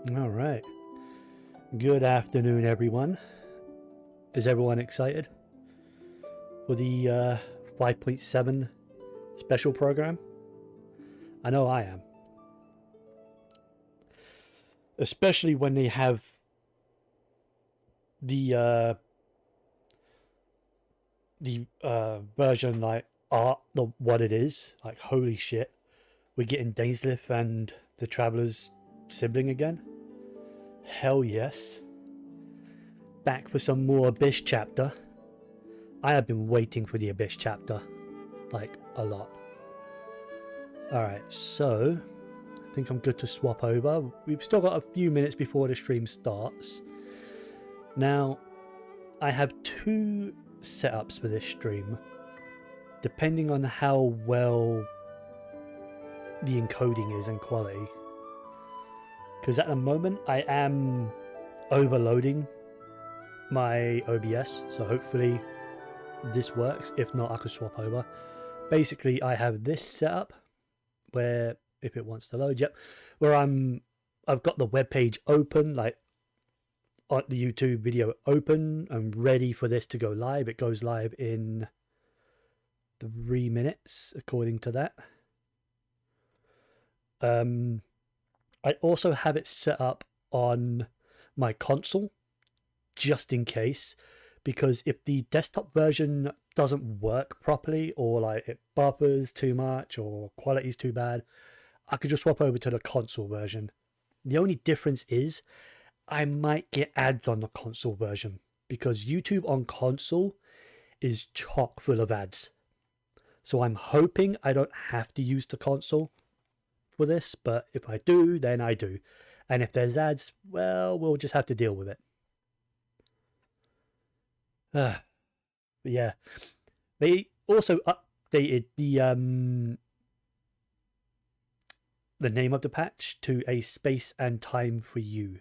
All right. Good afternoon, everyone. Is everyone excited for the 5.7 special program? I know I am. Especially when they have the version like art, what it is. Like, holy shit. We're getting Dainsleif and the Traveler's sibling again. Hell yes. Back for some more Abyss chapter. I have been waiting for the Abyss chapter. Like, a lot. Alright, so I think I'm good to swap over. We've still got a few minutes before the stream starts. Now, I have two setups for this stream, depending on how well the encoding is and quality. Because at the moment, I am overloading my OBS, so hopefully this works. If not, I could swap over. Basically, I have this setup where, if it wants to load, yep, where I've got the web page open, like on the YouTube video open. I'm ready for this to go live. It goes live in 3 minutes, according to that. I also have it set up on my console, just in case, because if the desktop version doesn't work properly, or like it buffers too much or quality's too bad, I could just swap over to the console version. The only difference is I might get ads on the console version, because YouTube on console is chock full of ads. So I'm hoping I don't have to use the console for this, but if I do, then I do. And if there's ads, well, we'll just have to deal with it. But yeah, they also updated the name of the patch to A Space and Time for You.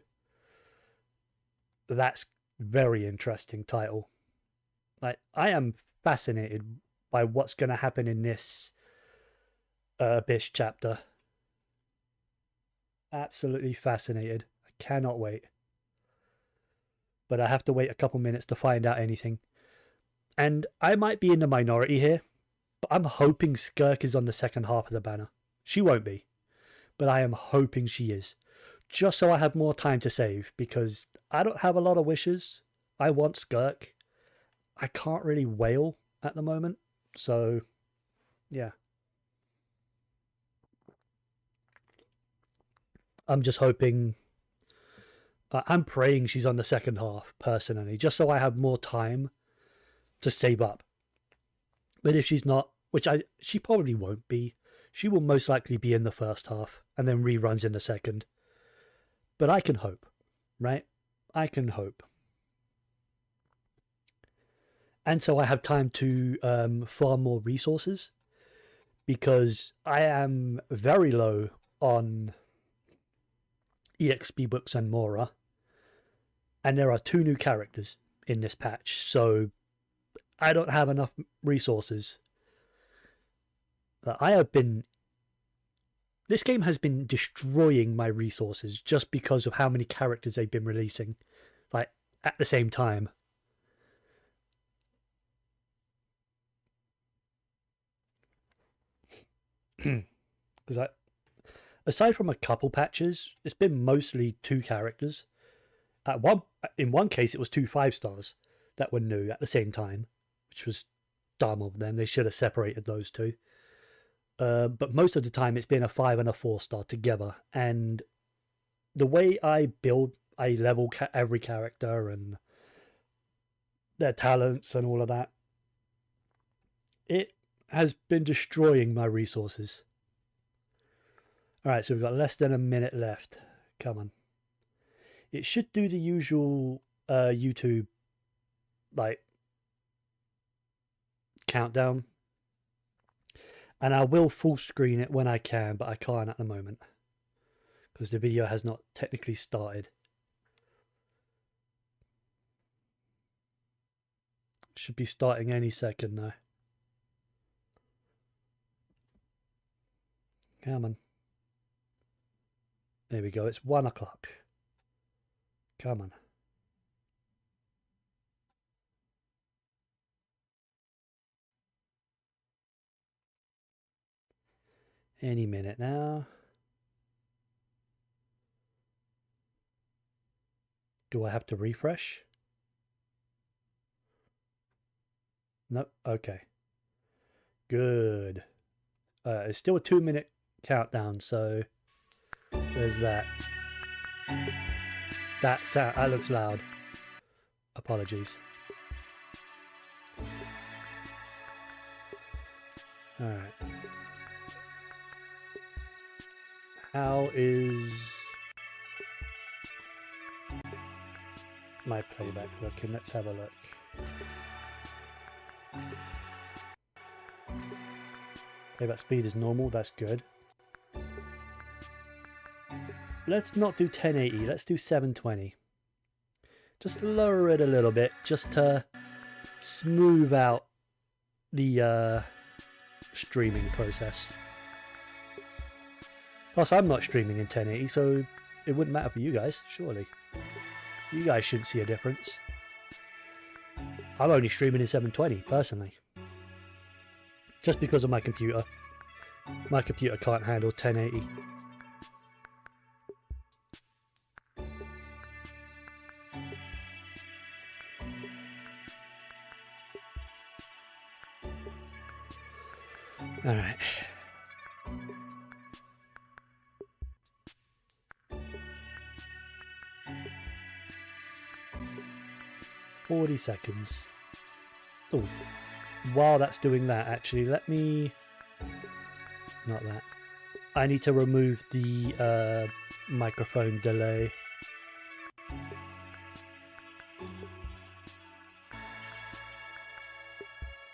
That's very interesting title. Like, I am fascinated by what's going to happen in this Abyss chapter. Absolutely fascinated. I cannot wait. But I have to wait a couple minutes to find out anything. And I might be in the minority here, but I'm hoping Skirk is on the second half of the banner. She won't be, but I am hoping she is. Just so I have more time to save, because I don't have a lot of wishes. I want Skirk. I can't really wail at the moment, so yeah. I'm just hoping, I'm praying she's on the second half, personally, just so I have more time to save up. But if she's not, which she probably won't be, she will most likely be in the first half and then reruns in the second. But I can hope, right? I can hope. And so I have time to farm more resources, because I am very low on EXP books and Mora, and there are 2 new characters in this patch, so I don't have enough resources. This game has been destroying my resources just because of how many characters they've been releasing, like, at the same time. Because aside from a couple patches, it's been mostly 2 characters. In one case, it was 2 5-stars that were new at the same time, which was dumb of them. They should have separated those 2. But most of the time, it's been a 5 and a 4-star together. And the way I level every character and their talents and all of that, it has been destroying my resources. Alright, so we've got less than a minute left. Come on. It should do the usual YouTube, like, countdown. And I will full screen it when I can, but I can't at the moment, because the video has not technically started. Should be starting any second now. Come on. There we go. It's 1 o'clock. Come on. Any minute now. Do I have to refresh? Nope. Okay. Good. It's still a 2-minute countdown, so there's that. That looks loud. Apologies. Alright. How is my playback looking? Let's have a look. Playback speed is normal, that's good. Let's not do 1080, let's do 720. Just lower it a little bit, just to smooth out the streaming process. Plus, I'm not streaming in 1080, so it wouldn't matter for you guys, surely. You guys shouldn't see a difference. I'm only streaming in 720, personally. Just because of my computer. My computer can't handle 1080. Alright. "40 seconds. Oh, while that's doing that, actually, let me... Not that. I need to remove the microphone delay.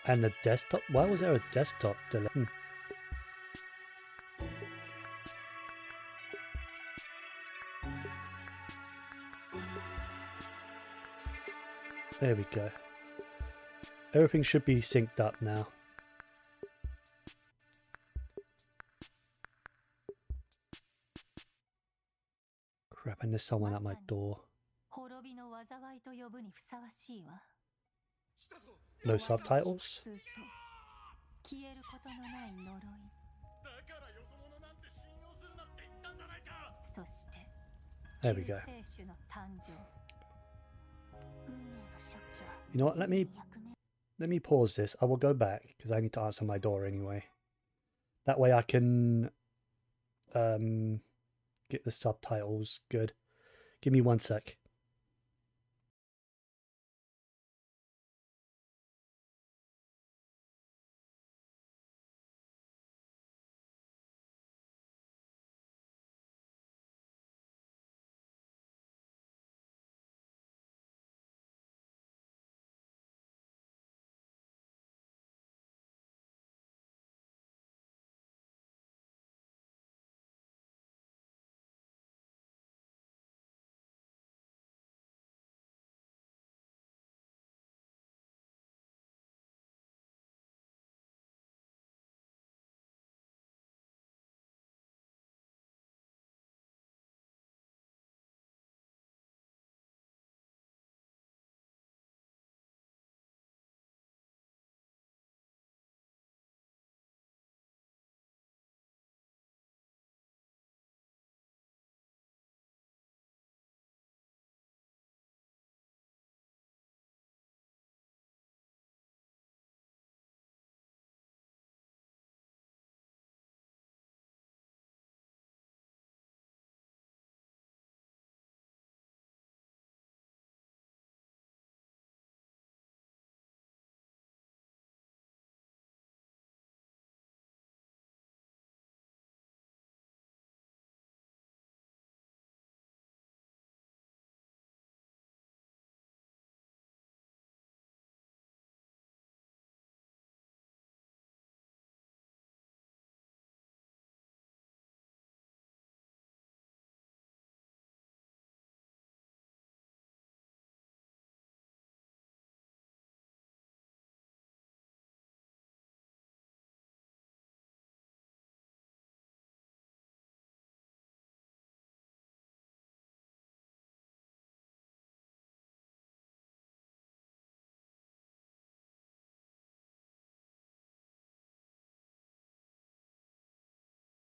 And the desktop... Why was there a desktop delay? There we go. Everything should be synced up now. Crap, and there's someone at my door. No subtitles? There we go. You know what, let me pause this. I will go back because I need to answer my door anyway. That way I can get the subtitles good. Give me 1 sec.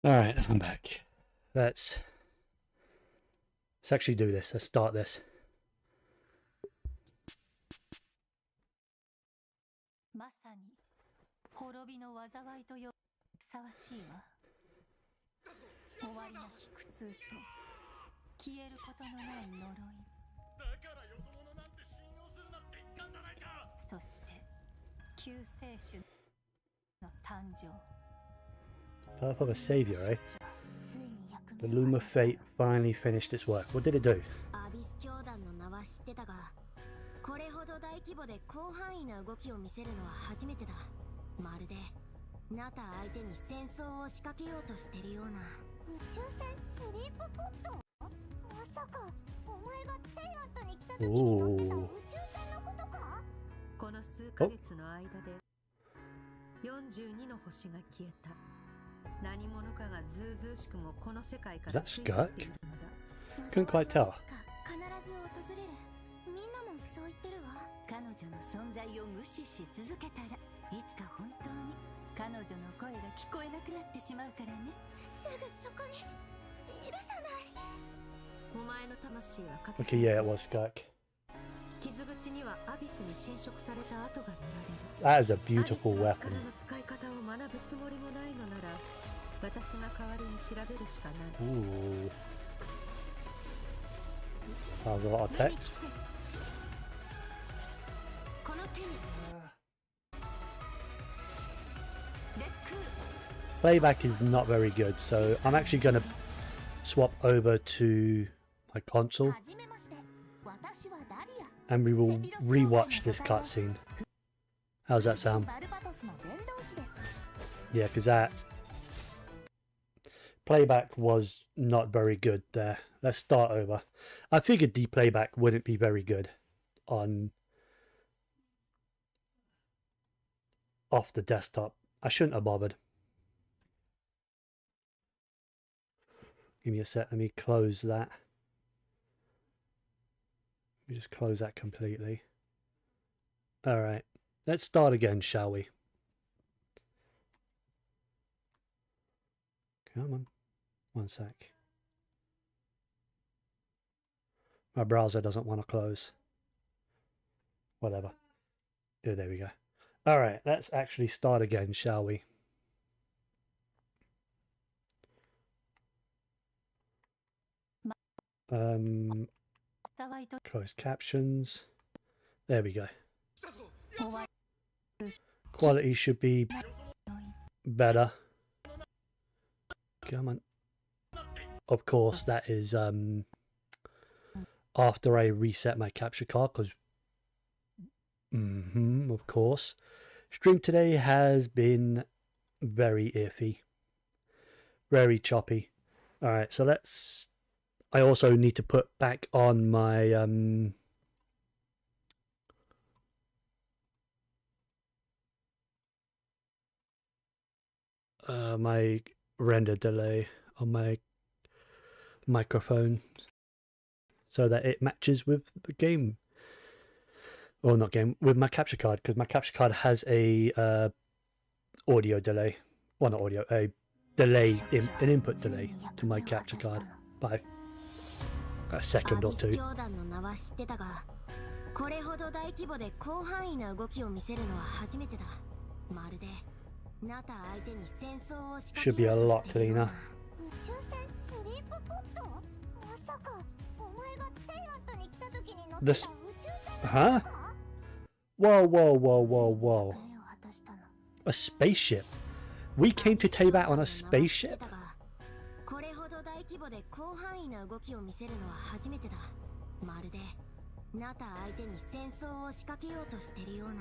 Alright, I'm back. Let's actually do this. Let's start this. まさに滅びの災いとよふさわしいわ。終わりなき苦痛と消えることのない呪い。だからよそ者なんて信用するなって言ったんじゃないか。そして救世主の誕生。 Path of a Savior, eh? The Loom of Fate finally finished its work. What did it do? アビス教団の名は知ってたが、これほど大規模で広範囲な動きを見せるのは初めてだ。まるでナタ相手に戦争を仕掛けようとしてるような。宇宙船スリープポット？まさかお前がテイアントに来た時に乗ってた宇宙船のことか？この数ヶ月の間で42の星が消えた。何者かがずうずうしくもこの世界から吸い取っているのだ。 Couldn't quite tell. 必ず訪れる。みんなもそう言ってるわ。彼女の存在を無視し続けたら、いつか本当に彼女の声が聞こえなくなってしまうからね。すぐそこにいるじゃない。お前の魂はかけて Okay, yeah, it was Skirk. 傷口にはアビスに侵食された跡が見られる。 That is a beautiful アビスの weapon. 力の使い方を学ぶつもりもないのなら、私が代わりに調べるしかない。 Ooh. That was a lot of text. この手にレック Playback is not very good, so I'm actually going to swap over to my console and we will rewatch this cutscene. How's that sound? Yeah, because that playback was not very good there. Let's start over. I figured the playback wouldn't be very good on off the desktop. I shouldn't have bothered. Give me a sec, let me close that. Let me just close that completely. Alright, let's start again, shall we? Come on, one sec. My browser doesn't want to close. Whatever. Oh, there we go. Alright, let's actually start again, shall we? Closed captions. There we go. Quality should be better. Come on. Of course, that is after I reset my capture card, because of course. Stream today has been very iffy. Very choppy. Alright, so let's... I also need to put back on my my render delay on my microphone so that it matches with the game. Or not game, with my capture card, because my capture card has a audio delay. Well, not audio, a delay, an input delay to my capture card by a second or two. これほど大規模で広範囲な動きを見せるのは初めてだ。まるでナタ相手に戦争を仕掛 Should け be a ようと lot している cleaner. 宇宙船スリープポット？まさかお前がテイアントに来た時に乗ってた宇宙船 Huh? Whoa, whoa, whoa, whoa, whoa. A spaceship? We came to Teyvat on a spaceship? これほど大規模で広範囲な動きを見せるのは初めてだ。まるでナタ相手に戦争を仕掛けようとしてるような。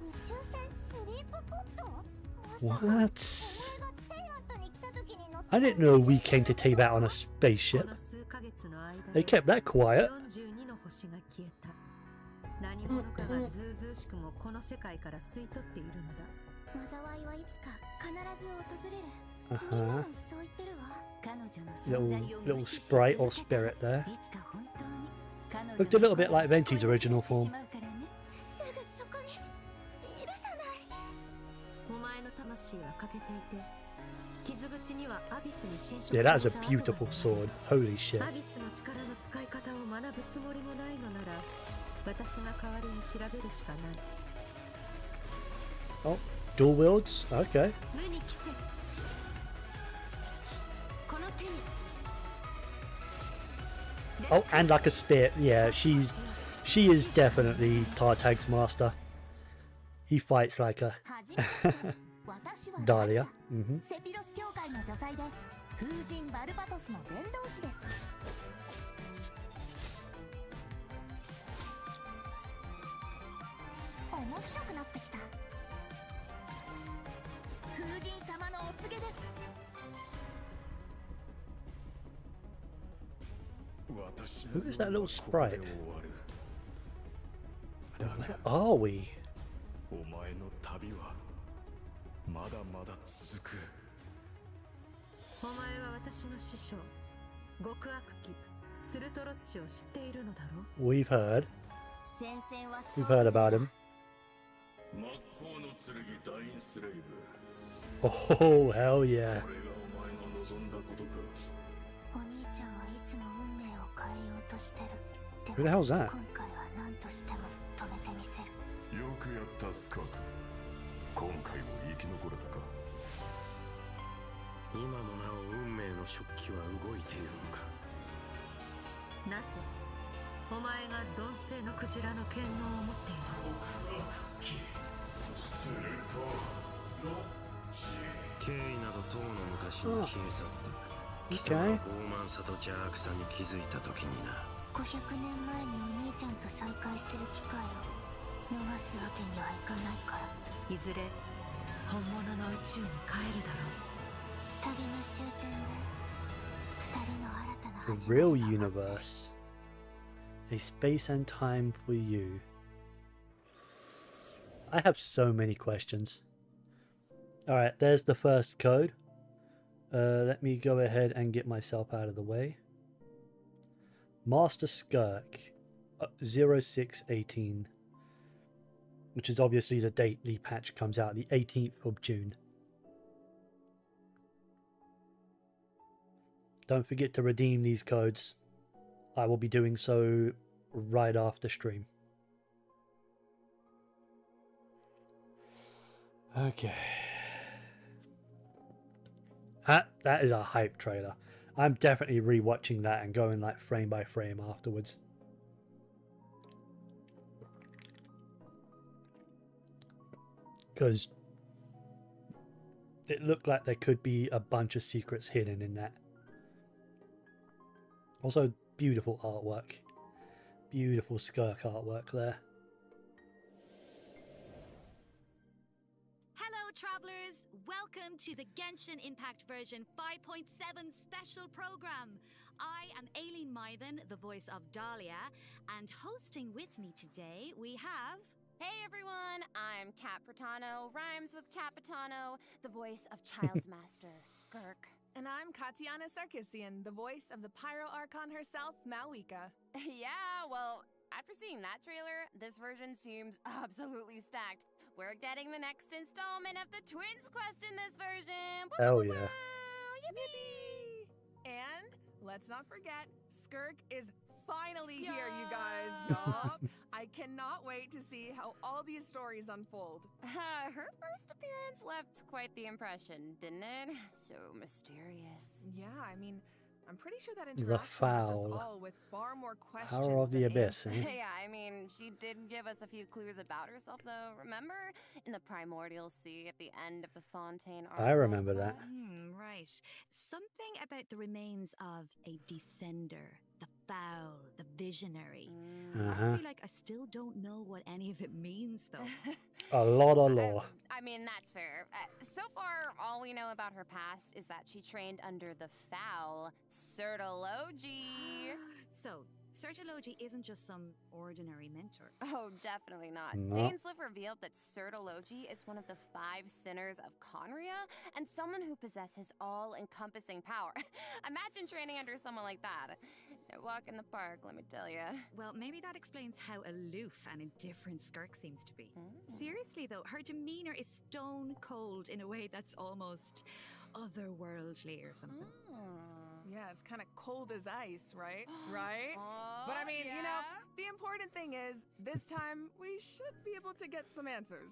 宇宙船スリープポット？ What? I didn't know we came to Teyvat on a spaceship. They kept that quiet. 何者かがずうずうしくもこの世界から吸い取っているのだ。災いはいつか必ず訪れる。みんなもそう言ってるわ。彼女の存在を Little sprite or spirit there. Looked a little bit like Venti's original form. すぐそこにいるじゃない。お前の魂は欠けていて、傷口口にはアビスに侵食 Yeah, さ that is れ a た跡が beautiful sword. Holy shit. アビスの力の使い方を学ぶつもりもないのなら私が代わりに調べるしかない Oh, dual wields? Okay. 無に着せこの手に Oh, and like a spear. Yeah, she is definitely Tartag's master. He fights like a 初めまして私は Dahlia. Mm-hmm. セピロス教会の女祭で風神バルバトスの伝道師です面白くなってきた風神様のお告げです Who is that little sprite? Where are we? お前の旅はまだまだ続く。お前は私の師匠極悪鬼スルトロッチを知っているのだろう We've heard. 戦線は We've heard about him. 真っ向の剣ダインスレイブ。 Oh, hell こ yeah. れがお前の望んだことか。お兄ちゃんはいつも運命を変えようとしてる Who the hell's that? 今回は何としても止めてみせる よくやったスカーク。今回も生き残れたか。今もなお運命の食器は動いているのか。なぜお前が鈍性のクジラの剣能を持っているするとロッチ。経緯など当の昔に消え去った貴 Okay. 様の傲慢さと邪悪さに気づいた時にな。500年前にお兄ちゃんと再会する機会を逃すわけにはいかないからいずれ本物の宇宙に帰るだろう旅の終点で2人の新たな The 始まり real が universe. A space and time for you. I have so many questions. Alright, there's the first code. Let me go ahead and get myself out of the way. Master Skirk 0618. Which is obviously the date the patch comes out, the 18th of June. Don't forget to redeem these codes. I will be doing so right after stream. Okay. That is a hype trailer. I'm definitely rewatching that and going like frame by frame afterwards. Because it looked like there could be a bunch of secrets hidden in that. Also, beautiful artwork. Beautiful Skirk artwork there. Hello, travelers! Welcome to the Genshin Impact version 5.7 special program. I am Aileen Mythen, the voice of Dahlia, and hosting with me today we have... Hey everyone, I'm Kat Pratano, rhymes with Capitano, the voice of Child's Master, Skirk. And I'm Katiana Sarkissian, the voice of the Pyro Archon herself, Malika. Yeah, well, after seeing that trailer, this version seems absolutely stacked. We're getting the next installment of the Twins quest in this version! Hell yeah. Yippee! And let's not forget, Skirk is finally here, you guys. Yup. I cannot wait to see how all these stories unfold. Her first appearance left quite the impression, didn't it? So mysterious. Yeah, I mean, I'm pretty sure that The interaction left us foul. all with far more questions Power of the than abyss, answers. eh? Yeah, I mean, she did give us a few clues about herself, though. Remember? In the Primordial Sea at the end of the Fontaine arc. I remember that. Right. Something about the remains of a descender, the foul, the visionary. Uh-huh. I feel like I still don't know what any of it means, though. A lot of lore. I mean, that's fair. So far, all we know about her past is that she trained under the foul Sertology. So, Certology isn't just some ordinary mentor. Oh, definitely not. No. Dainsleif revealed that Certology is one of the 5 sinners of Conria and someone who possesses all-encompassing power. Imagine training under someone like that. A walk in the park, let me tell you. Well, maybe that explains how aloof and indifferent Skirk seems to be. Seriously, though, her demeanor is stone cold in a way that's almost otherworldly or something. Yeah, it's kind of cold as ice, right? Right? But I mean, you know, the important thing is, this time we should be able to get some answers,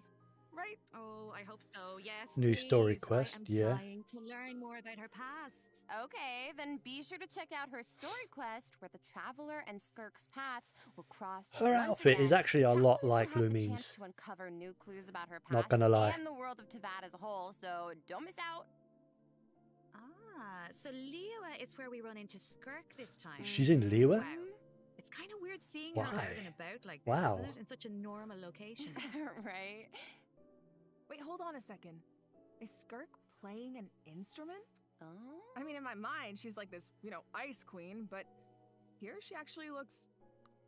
right? Oh, I hope so. Yes. New story please. quest, I am yeah. dying to learn more about her past. Okay, then be sure to check out her story quest where the Traveler and Skirk's paths will cross. Her once outfit is again. actually a lot Travelers will like have the chance Lumine's. to uncover new clues about her past Not gonna lie. and the world of Tavad as a whole, so don't miss out. Ah, so Liwa is where we run into Skirk this time. She's in Liwa? Wow. It's kind of weird seeing her out Why? and about like this, Wow. isn't it? In such a normal location. Right? Wait, hold on a second. Is Skirk playing an instrument? Oh. I mean, in my mind, she's like this, you know, ice queen, but here she actually looks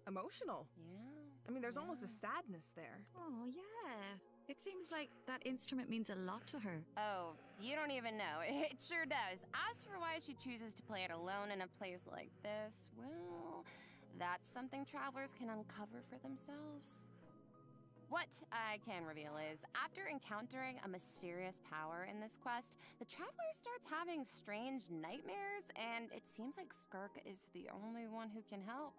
emotional. Yeah. I mean, there's almost a sadness there. Oh, yeah. It seems like that instrument means a lot to her. Oh, you don't even know. It sure does. As for why she chooses to play it alone in a place like this, well, that's something travelers can uncover for themselves. What I can reveal is, after encountering a mysterious power in this quest, the traveler starts having strange nightmares, and it seems like Skirk is the only one who can help.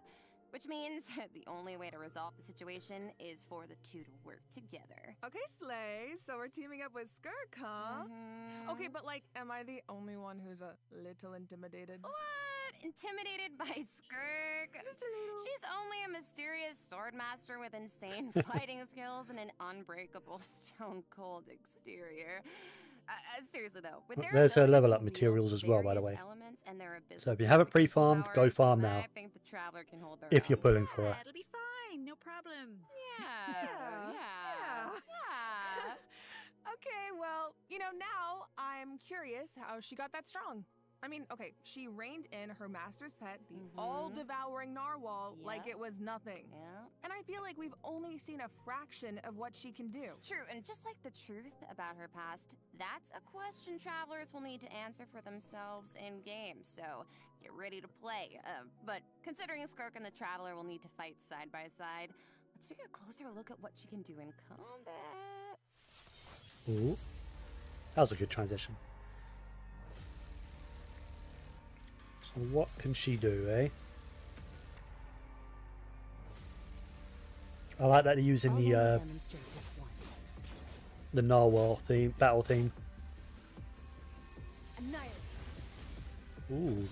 Which means the only way to resolve the situation is for the two to work together. Okay, Slay, so we're teaming up with Skirk, huh? Okay, but like, am I the only one who's a little intimidated? What? Intimidated by Skirk? Just a little. She's only a mysterious sword master with insane fighting skills and an unbreakable stone-cold exterior. Seriously though, with their There's her ability level to up materials wield as well, by the various way. elements and their So if you abysmal haven't communication pre-farmed, go powers, farm now. I think the traveler can hold their If you're own. pulling for her. Yeah, it'll be fine. No problem. Yeah. Okay, well, you know, now I'm curious how she got that strong. I mean, okay, she reined in her master's pet, the all-devouring narwhal, like Yep. it was nothing. Yeah. And I feel like we've only seen a fraction of what she can do. True, and just like the truth about her past, that's a question travelers will need to answer for themselves in game. So get ready to play. But considering Skirk and the traveler will need to fight side by side, let's take a closer look at what she can do in combat. Ooh. That was a good transition. So what can she do, eh? I like that they're using the narwhal theme, battle theme. Ooh.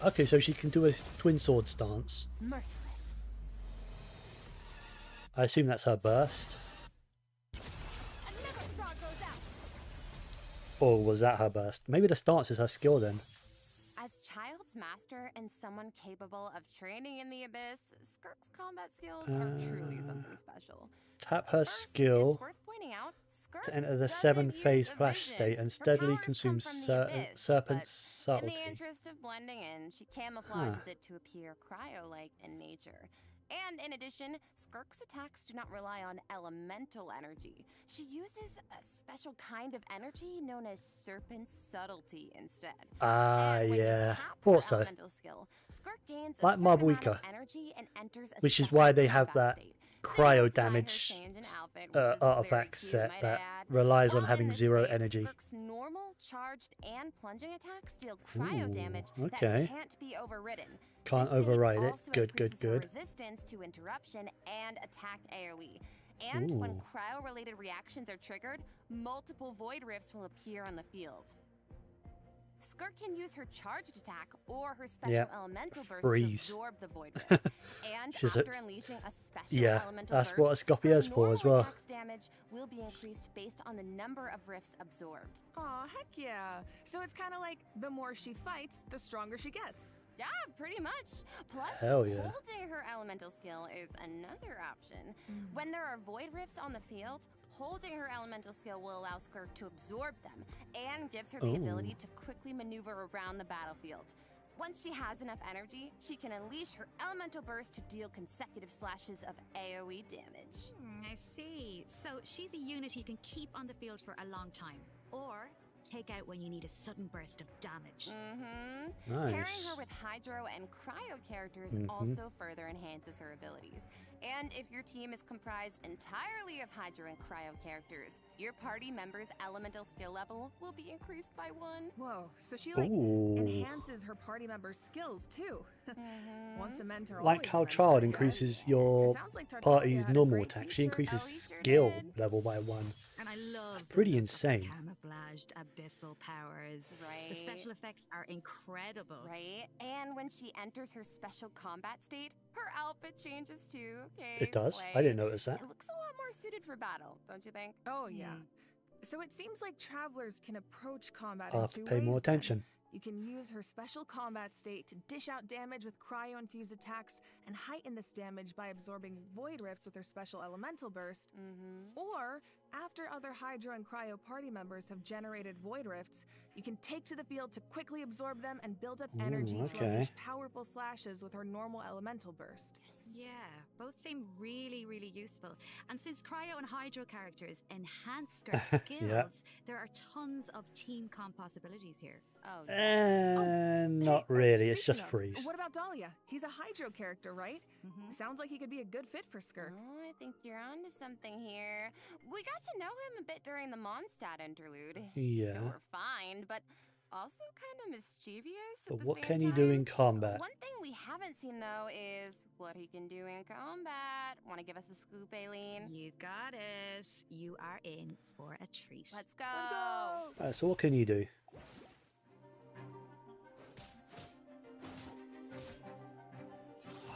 Okay, so she can do a twin sword stance. Merciless. I assume that's her burst. Another frog goes out. Or was that her burst? Maybe the stance is her skill then. As Child's master and someone capable of training in the abyss, Skirk's combat skills are truly something special. Tap her First, skill it's worth pointing out, Skirk to enter the doesn't 7-phase use flash evasion. state and Her steadily powers consumes come from the abyss, serpent's but subtlety. in the interest of blending in, she camouflages it to appear cryo-like in nature. And in addition, Skirk's attacks do not rely on elemental energy. She uses a special kind of energy known as serpent subtlety instead. Ah, And when you yeah. tap her Thought so. elemental skill, Skirk gains a Like certain amount of Marbuika, energy and enters a which is special why they have combat that state. cryo Similar to why her damage change in outfit, which is artifact very cute, set might that I add. relies on While having in this 0 state, energy. Skirk's normal, charged, and plunging attacks deal cryo Ooh, damage okay. that can't be overridden. Can't This state override it. also Good, increases good, her good. resistance to interruption and attack AoE. And when Ooh. cryo-related reactions are triggered, multiple void rifts will appear on the field. Skirk can use her charged attack or her special Yep. elemental burst Freeze. to absorb the void rifts. And She's a- after unleashing a special Yeah, elemental that's burst, what a Scoppy her is for as normal well. attack's damage will be increased based on the number of rifts absorbed. Aw, heck yeah. So it's kind of like the more she fights, the stronger she gets. Yeah, pretty much. Plus, Hell yeah. holding her elemental skill is another option. When there are void rifts on the field, holding her elemental skill will allow Skirk to absorb them and gives her the ability Ooh. to quickly maneuver around the battlefield. Once she has enough energy, she can unleash her elemental burst to deal consecutive slashes of AoE damage. I see. So she's a unit you can keep on the field for a long time, or take out when you need a sudden burst of damage. Pairing Nice. her with Hydro and Cryo characters also further enhances her abilities. And if your team is comprised entirely of Hydro and Cryo characters, your party member's elemental skill level will be increased by 1. Whoa, so she like Ooh. enhances her party members' skills too. Once a mentor, Like always a how mentor, Child I increases guess. your It sounds like Tartaglia party's had a normal great attack. She teacher. increases Oh, he sure skill did. level by 1. And I love the pretty look of insane. the camouflaged abyssal powers. Right. The special effects are incredible. Right? And when she enters her special combat state, her outfit changes too, okay? It does. I Slay. didn't notice that. It looks a lot more suited for battle, don't you think? Oh yeah. So it seems like travelers can approach combat I'll in have to 2 pay ways more then. attention. You can use her special combat state to dish out damage with cryo-infused attacks and heighten this damage by absorbing void rifts with her special elemental burst. Or, after other Hydro and Cryo party members have generated void rifts, you can take to the field to quickly absorb them and build up energy to okay. unleash powerful slashes with her normal elemental burst. Yeah, both seem really, really useful. And since Cryo and Hydro characters enhance Skirt's skills, there are tons of team comp possibilities here. Oh, Not really. It's speaking just of, freeze. What about Dahlia? He's a Hydro character, right? Sounds like he could be a good fit for Skirk. Oh, I think you're onto something here. We got to know him a bit during the Mondstadt interlude. Yeah. So refined, but also kind of mischievous at But the what same can you time. do in combat? One thing we haven't seen, though, is what he can do in combat. Want to give us the scoop, Aileen? You got it. You are in for a treat. Let's go! So what can you do?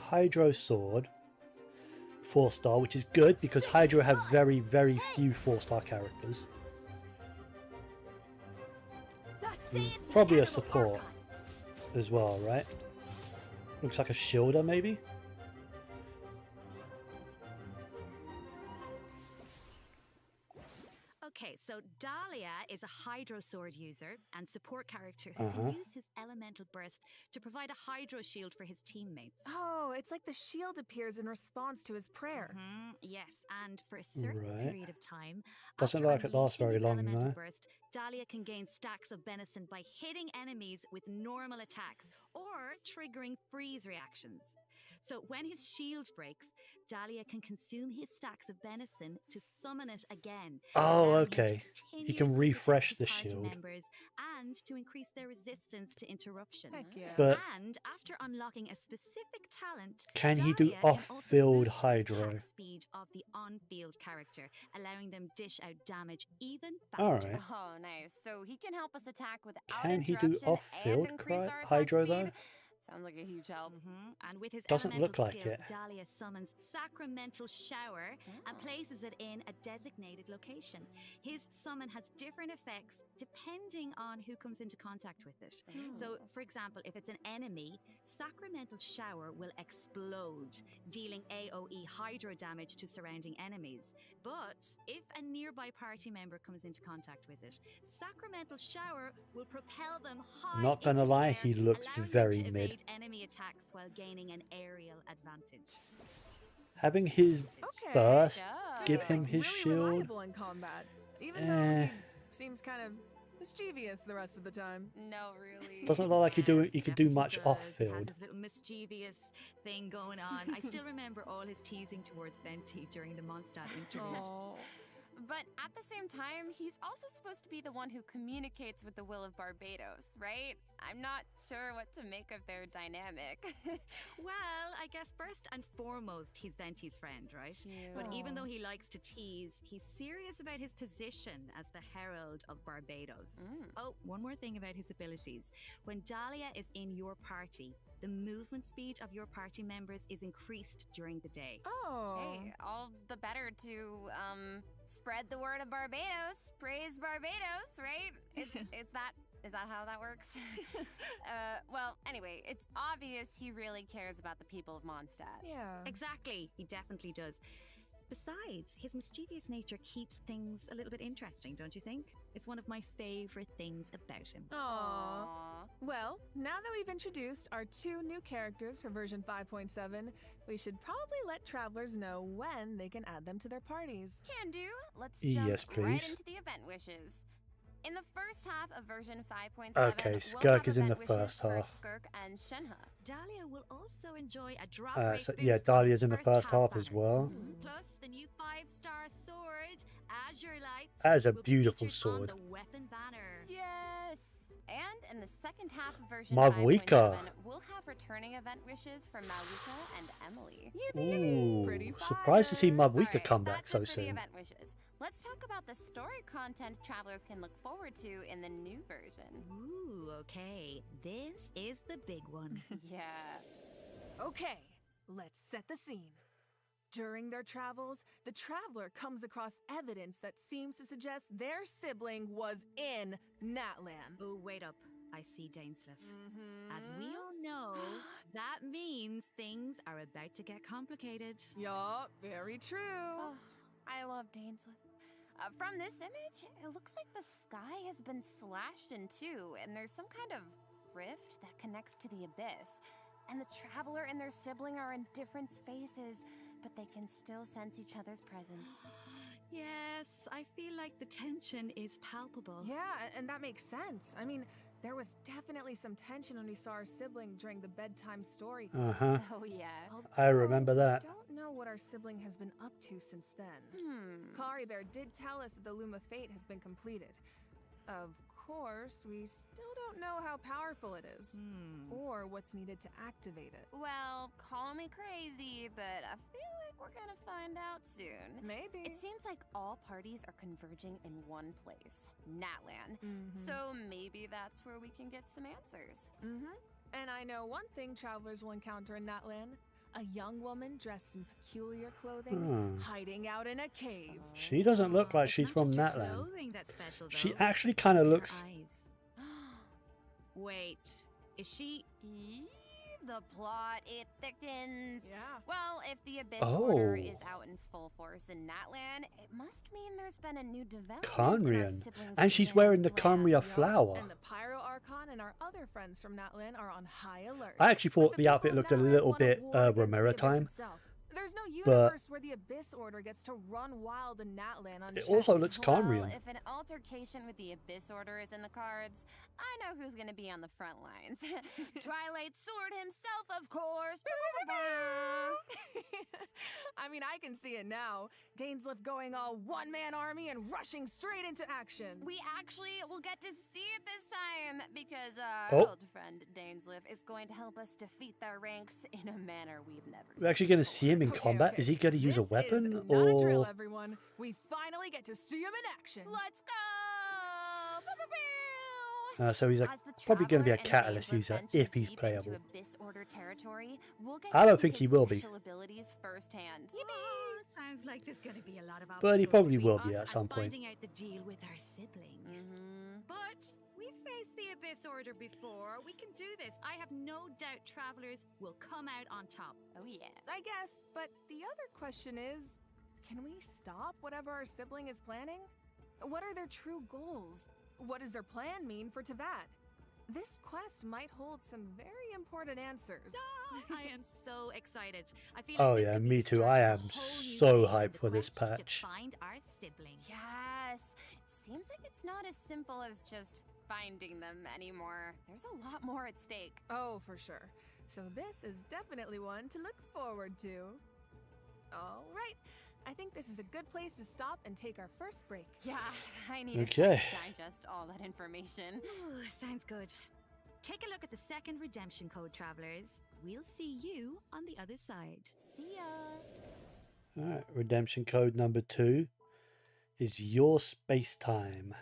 Hydro Sword. 4-star, which is good because Hydro have very, very few 4-star characters. Probably a support as well, right? Looks like a shielder, maybe? Okay, so Dahlia is a Hydro Sword user and support character who Uh-huh. can use his elemental burst to provide a Hydro shield for his teammates. Oh, it's like the shield appears in response to his prayer. Yes, and for a certain Right. period of time, Doesn't after like it lasts unleashing very his long, elemental though. burst, Dahlia can gain stacks of benison by hitting enemies with normal attacks or triggering freeze reactions. So when his shield breaks, Dahlia can consume his stacks of benison to summon it again. Oh, allowing him to okay. He can continuously refresh protect the his party shield. members and to increase their resistance to interruption. Heck yeah. But And after unlocking a specific talent, can he do Dahlia can also off-field boost the Hydro? attack speed of the on-field character, allowing them dish out damage even Alright. faster. Oh, nice. So he can help us attack without Can he do interruption off-field and increase our attack Hydro, speed? though? Sounds like a huge help. And with his Doesn't elemental look like skill, it. Dahlia summons Sacramental Shower and Oh. places it in a designated location. His summon has different effects depending on who comes into contact with it. So, for example, if it's an enemy, Sacramental Shower will explode, dealing AoE Hydro damage to surrounding enemies. But if a nearby party member comes into contact with it, Sacramental Shower will propel them high Not gonna into the lie, air, he looks allowing them very to mid. evade enemy attacks while gaining an aerial advantage. Having his Okay. burst So give he's, him like, his really shield. reliable in combat, even though Eh. he seems kind of mischievous the rest of the time. No, really. Doesn't look like he do Yes, he could do definitely much does. off He has field. this little mischievous thing going on. I still remember all his teasing towards Venti during the Mondstadt interlude. Aw. But at the same time, he's also supposed to be the one who communicates with the will of Barbados, right? I'm not sure what to make of their dynamic. Well, I guess first and foremost, he's Venti's friend, right? But even though he likes to tease, he's serious about his position as the Herald of Barbados. Oh, one more thing about his abilities. When Dahlia is in your party, the movement speed of your party members is increased during the day. Oh. Hey, all the better to spread the word of Barbados. Praise Barbados, right? Is that how that works? Well, anyway, it's obvious he really cares about the people of Mondstadt. Yeah. Exactly, he definitely does. Besides, his mischievous nature keeps things a little bit interesting, don't you think? It's one of my favorite things about him. Aww. Well, So, now that we've introduced our 2 new characters for version 5.7, we should probably let travelers know when they can add them to their parties. Can do. Let's Yes, jump right please. into the event wishes. In the first half of version 5.7, Okay, we'll Skirk have is in the event wishes first for half. Skirk and Shenhe. Dahlia will also enjoy a drop rate So, boost yeah, on Dahlia's in the first half as banners. well. Plus, the new 5-star sword, Azure Light, That is a will be beautiful featured on sword. the weapon banner. Yes! And in the second half of version Mavuika. 5.7, we'll have returning event wishes for Mavuika and Emily. Yippee! Pretty Ooh, surprised to see fire. Mavuika Alright, come back that's so it for the soon. event wishes. Let's talk about the story content travelers can look forward to in the new version. Ooh, okay. This is the big one. Yeah. Okay, let's set the scene. During their travels, the traveler comes across evidence that seems to suggest their sibling was in Natlan. Oh, wait up. I see Dainsleif. As we all know, that means things are about to get complicated. Yup, very true. Oh, I love Dainsleif. From this image, it looks like the sky has been slashed in two, and there's some kind of rift that connects to the abyss. And the traveler and their sibling are in different spaces, but they can still sense each other's presence. Yes, I feel like the tension is palpable. Yeah, and that makes sense. I mean, there was definitely some tension when we saw our sibling during the bedtime story quest. Oh, yeah. I remember that. I don't know what our sibling has been up to since then. Kari Bear did tell us that the Loom of Fate has been completed. Of course, we still don't know how powerful it is, or what's needed to activate it. Well, call me crazy, but I feel like we're gonna find out soon. Maybe. It seems like all parties are converging in one place, Natlan. So maybe that's where we can get some answers. And I know one thing travelers will encounter in Natlan. A young woman dressed in peculiar clothing, hiding out in a cave. She doesn't look like It's she's not from just her Natlan. clothing that's special, She though. actually kind of Her looks... eyes. Wait, is she... The plot, it thickens. Yeah. Well, if the Abyss Order Oh. is out in full force in Natlan, it must mean there's been a new development in our Conrian. siblings' And she's genetic wearing the plan. Conria Yup, flower. And the Pyro Archon and our other friends from Natlan are on high alert. I actually thought But the people outfit of looked a Natlan little want bit war against the Romero Abyss time. itself. There's no but- universe where the Abyss Order gets to run wild in Natlan unchecked. It also looks Well, Conrian. if an altercation with the Abyss Order is in the cards, I know who's gonna be on the front lines. Twilight Sword himself, of course. I mean, I can see it now. Dainsleif going all one-man army and rushing straight into action. We actually will get to see it this time because our Oh. old friend Dainsleif is going to help us defeat their ranks in a manner we've never We're actually going to see him in Okay, combat. okay. Is he going to use a This weapon? is not a drill, Or... everyone. We finally get to see him in action. Let's go! So he's As the probably going to be a Traveler and catalyst Dainsleif user venture if he's deep playable. into Abyss Order territory, we'll get I to don't see think he his will be. special abilities firsthand. Oh, sounds like there's going to be a lot of But he obstacles probably between will be us at some and point. finding out the deal with our sibling. But we faced the Abyss Order before. We can do this. I have no doubt travelers will come out on top. Oh yeah. I guess, but the other question is, can we stop whatever our sibling is planning? What are their true goals? What does their plan mean for Teyvat? This quest might hold some very important answers. I am so excited. I feel Oh like this yeah, could be me the too. start I of a am whole new so phase in hyped the for this quest patch. To find our sibling. Yes. It seems like it's not as simple as just finding them anymore. There's a lot more at stake. Oh, for sure. So this is definitely one to look forward to. All right. I think this is a good place to stop and take our first break. Yeah, I need Okay. to digest all that information. Ooh, sounds good. Take a look at the second redemption code, travelers. We'll see you on the other side. See ya. Alright, redemption code number 2 is your space time.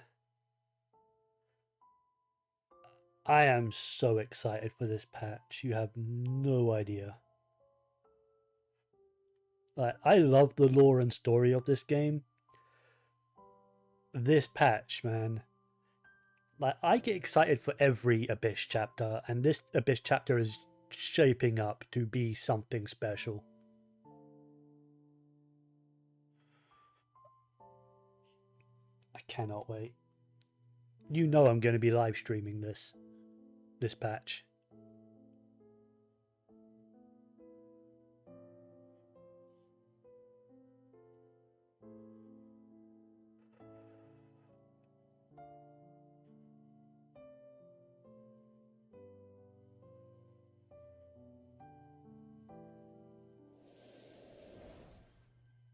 I am so excited for this patch. You have no idea. Like, I love the lore and story of this game. This patch, man. Like, I get excited for every Abyss chapter, and this Abyss chapter is shaping up to be something special. I cannot wait. You know I'm going to be live streaming this. this patch.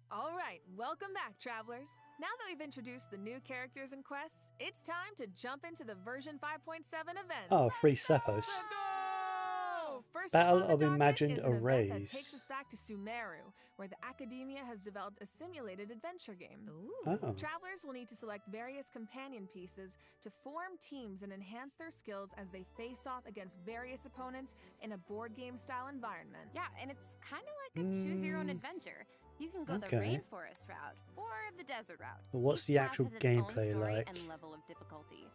All right, welcome back, travelers. Now that we've introduced the new characters and quests, it's time to jump into the version 5.7 events. Oh, free Cephos. Let's go! First Battle up on the of docket Imagined is an event that Arrays. takes us back to Sumeru, where the Academia has developed a simulated adventure game. Oh. Travelers will need to select various companion pieces to form teams and enhance their skills as they face off against various opponents in a board game style environment. Yeah, and it's kind of like a choose your own adventure. You can go the Okay. rainforest route or the desert route. But what's Each the path actual has its own gameplay story like? and level of difficulty.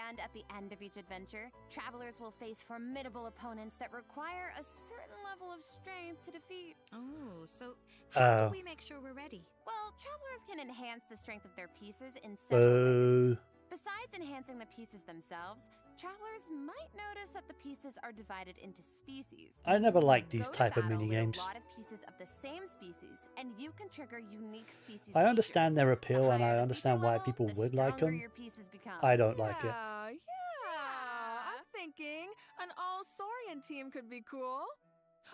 And at the end of each adventure, travelers will face formidable opponents that require a certain level of strength to defeat. Oh, so how Oh. do we make sure we're ready? Well, travelers can enhance the strength of their pieces in several ways. Boo. Besides enhancing the pieces themselves, travelers might notice that the pieces are divided into species. I never liked these Go to type of battle mini with games. A lot of pieces of the same species, and you can trigger unique species. I understand features. their The appeal and higher I the understand feature why level, people the would like stronger them. your pieces become. I don't like it. Yeah, I'm thinking an all-Saurian team could be cool.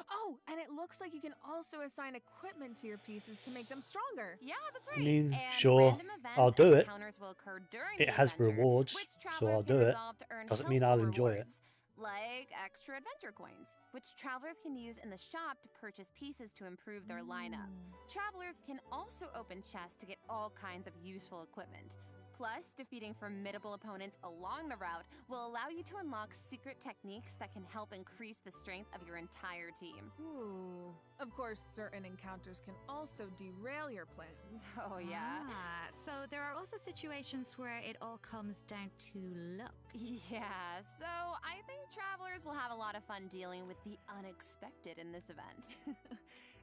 Oh, and it looks like you can also assign equipment to your pieces to make them stronger. Yeah, that's right. I mean, And sure, random events I'll do and it. encounters will occur during It the has adventure, rewards, which so travelers I'll can do it. resolve to earn Doesn't mean helpful I'll enjoy it. rewards, like extra adventure coins, which travelers can use in the shop to purchase pieces to improve their lineup. Travelers can also open chests to get all kinds of useful equipment. Plus, defeating formidable opponents along the route will allow you to unlock secret techniques that can help increase the strength of your entire team. Ooh. Of course, certain encounters can also derail your plans. Oh, yeah? Ah, so there are also situations where it all comes down to luck. Yeah, so I think travelers will have a lot of fun dealing with the unexpected in this event.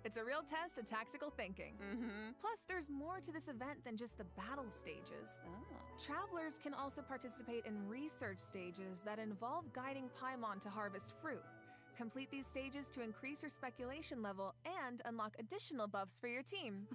It's a real test of tactical thinking. Plus, there's more to this event than just the battle stages. Oh. Travelers can also participate in research stages that involve guiding Paimon to harvest fruit. Complete these stages to increase your speculation level and unlock additional buffs for your team.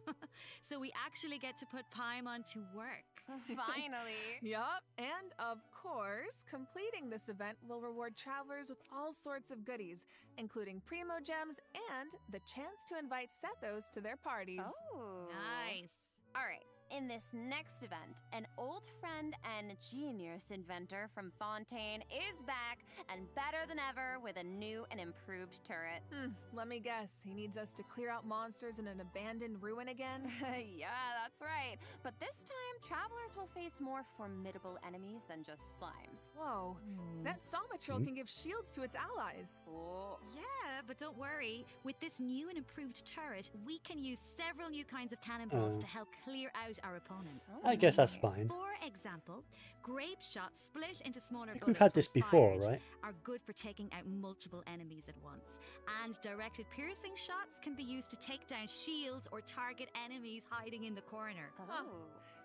So we actually get to put Paimon to work. Finally. Yup, and of course, completing this event will reward travelers with all sorts of goodies, including Primo Gems and the chance to invite Sethos to their parties. Oh. Nice. All right. In this next event, an old friend and genius inventor from Fontaine is back and better than ever with a new and improved turret. Let me guess, he needs us to clear out monsters in an abandoned ruin again? Yeah, that's right. But this time, travelers will face more formidable enemies than just slimes. Whoa, that Somatrol can give shields to its allies. Oh. Yeah, but don't worry. With this new and improved turret, we can use several new kinds of cannonballs to help clear out our opponents. I guess that's fine. For example, grape shots split into smaller I think bullets we've had this when before, fired right? are good for taking out multiple enemies at once. And directed piercing shots can be used to take down shields or target enemies hiding in the corner. Oh.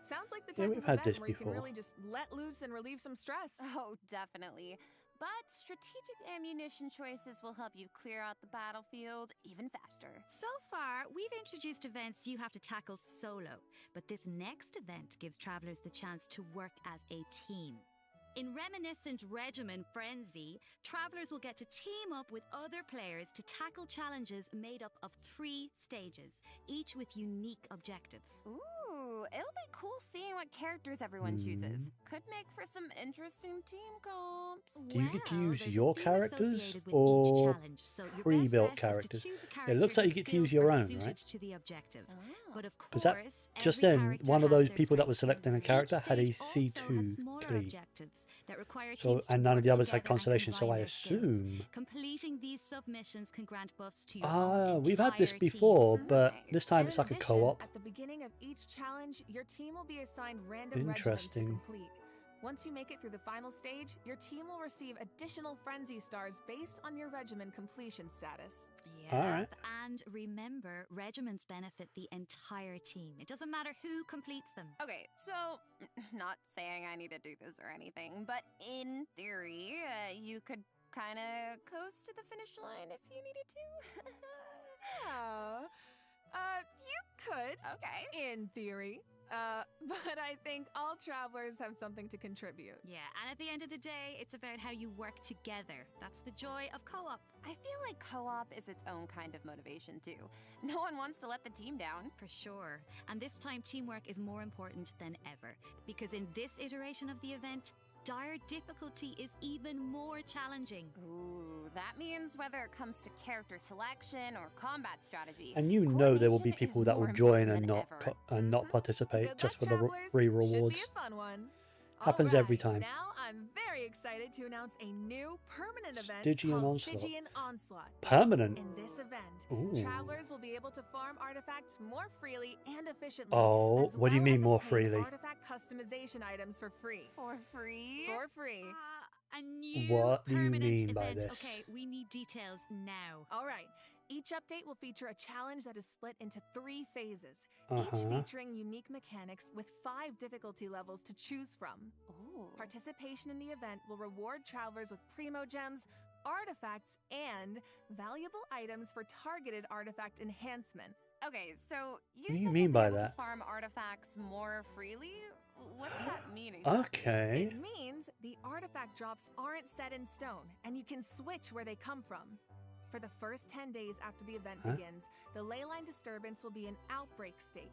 Sounds like the Yeah, type we've of had event this where you can before. really just let loose and relieve some stress. Oh, definitely. But strategic ammunition choices will help you clear out the battlefield even faster. So far, we've introduced events you have to tackle solo, but this next event gives travelers the chance to work as a team. In Reminiscent Regimen Frenzy, travelers will get to team up with other players to tackle challenges made up of 3 stages, each with unique objectives. Ooh, it'll be cool seeing what characters everyone chooses. Could make for some interesting team comps. Do you get to Well, use there's a your theme characters associated with each or challenge, so your best pre-built bet is to characters? choose a It character looks like you whose get to use skills your are own, suited right? to the objective. Oh. But of Because that course, just every then, character one of has those their people that was strengths. selecting a Each character had a stage also has C2 smaller cleat. objectives that require So, teams to and none of work the others had together and constellation, so combine I their skills. assume. Completing these submissions can grant buffs to your Ah, own we've had this entire team. before, but Nice. this time In it's like a addition, co-op. At the beginning of each challenge, your team will be assigned random regiments to Interesting. complete. Once you make it through the final stage, your team will receive additional frenzy stars based on your regimen completion status. Yeah. Alright. And remember, regiments benefit the entire team. It doesn't matter who completes them. Okay, so, not saying I need to do this or anything, but in theory, you could kind of coast to the finish line if you needed to. You could. Okay. In theory. But I think all travelers have something to contribute. Yeah, and at the end of the day, it's about how you work together. That's the joy of co-op. I feel like co-op is its own kind of motivation too. No one wants to let the team down. For sure. And this time, teamwork is more important than ever. Because in this iteration of the event, dire difficulty is even more challenging. Ooh, that means whether it comes to character selection or combat strategy. And you know there will be coordination people is that will more join important and than not ever. participate Good just for luck, the travelers. free Should rewards. be a fun one. Happens every Alright, time. Now I'm very excited to announce a new permanent event Stygian called Onslaught. Stygian Onslaught. Permanent. In this event, Ooh. travelers will be able to farm artifacts more freely and efficiently. Oh, as what do you well mean as more obtain freely? Artifact customization items for free. For free? For free. A new What do you permanent mean by event. this? Okay, we need details now. All right. Each update will feature a challenge that is split into 3 phases, each Uh-huh. featuring unique mechanics with 5 difficulty levels to choose from. Ooh. Participation in the event will reward travelers with primo gems, artifacts, and valuable items for targeted artifact enhancement. Okay, so you What do said you we'll mean be by able that? to farm artifacts more freely? What does that mean exactly? Okay. It means the artifact drops aren't set in stone, and you can switch where they come from. For the first 10 days after the event Huh? begins, the leyline disturbance will be in outbreak state.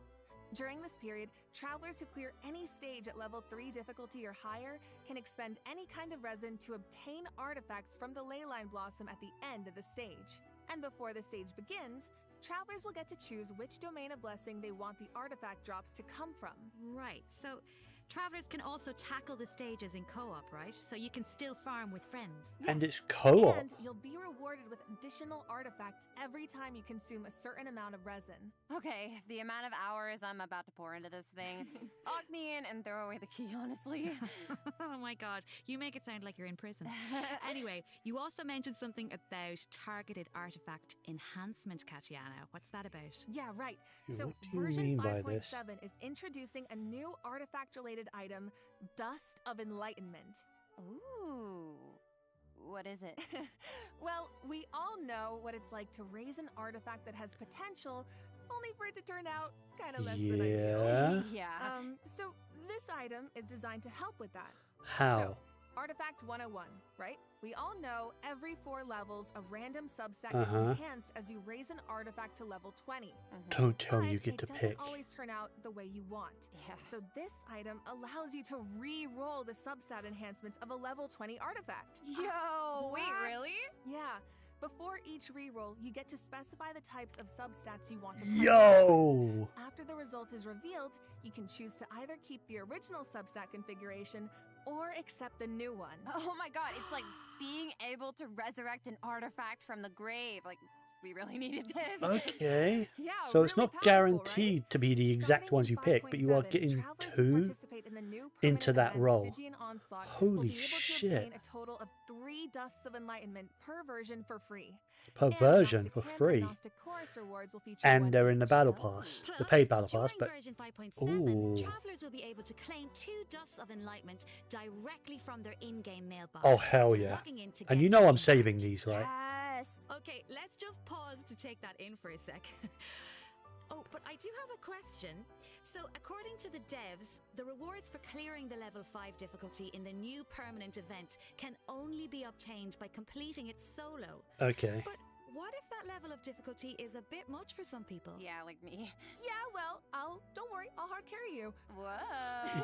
During this period, travelers who clear any stage at level 3 difficulty or higher can expend any kind of resin to obtain artifacts from the leyline blossom at the end of the stage. And before the stage begins, travelers will get to choose which domain of blessing they want the artifact drops to come from. Right, so travelers can also tackle the stages in co-op, right? So you can still farm with friends. And Yes. it's co-op. And you'll be rewarded with additional artifacts every time you consume a certain amount of resin. Okay, the amount of hours I'm about to pour into this thing. Lock me in and throw away the key, honestly. Oh my god, you make it sound like you're in prison. Anyway, you also mentioned something about targeted artifact enhancement, Katiana. What's that about? Yeah, right. Yeah, So what do you version mean by this? 5.7 is introducing a new artifact-related item, Dust of Enlightenment. Ooh. What is it? Well, we all know what it's like to raise an artifact that has potential, only for it to turn out kind of less than ideal. Yeah. Yeah. So this item is designed to help with that. How? So, Artifact 101, right? We all know every 4 levels, a random substat gets Uh-huh. enhanced as you raise an artifact to level 20. Don't tell me But you get it to doesn't pick. always turn out the way you want. Yeah. So this item allows you to re-roll the substat enhancements of a level 20 artifact. Yo, wait, What? really? Yeah. Before each reroll, you get to specify the types of substats you want to prioritize. Yo! After the result is revealed, you can choose to either keep the original substat configuration or accept the new one. Oh my god, it's like being able to resurrect an artifact from the grave. Like, we really needed this. Okay. Yeah, So it's really not powerful, guaranteed right? to be the exact Starting ones in you pick, but you are 5.7, getting travelers who 2 participate in the new into permanent that event, role. Stygian Onslaught, Holy will be able to shit. obtain a total of 3 Dusts of Enlightenment per version for free. per And version Gnostic for Hand and free. Gnostic Chorus rewards will feature And 1 they're in the each. battle pass. The paid battle pass, during but version 5.7, Ooh. travelers will be able to claim 2 Dusts of Enlightenment directly from their in-game mailbox. oh hell after yeah. logging into And you know Genshin I'm saving Impact. these, right? Yes. Okay, let's just pause to take that in for a sec. Oh, but I do have a question. So, according to the devs, the rewards for clearing the level 5 difficulty in the new permanent event can only be obtained by completing it solo. Okay. But what if that level of difficulty is a bit much for some people? Yeah, like me. Yeah, well, don't worry, I'll hard carry you. Whoa.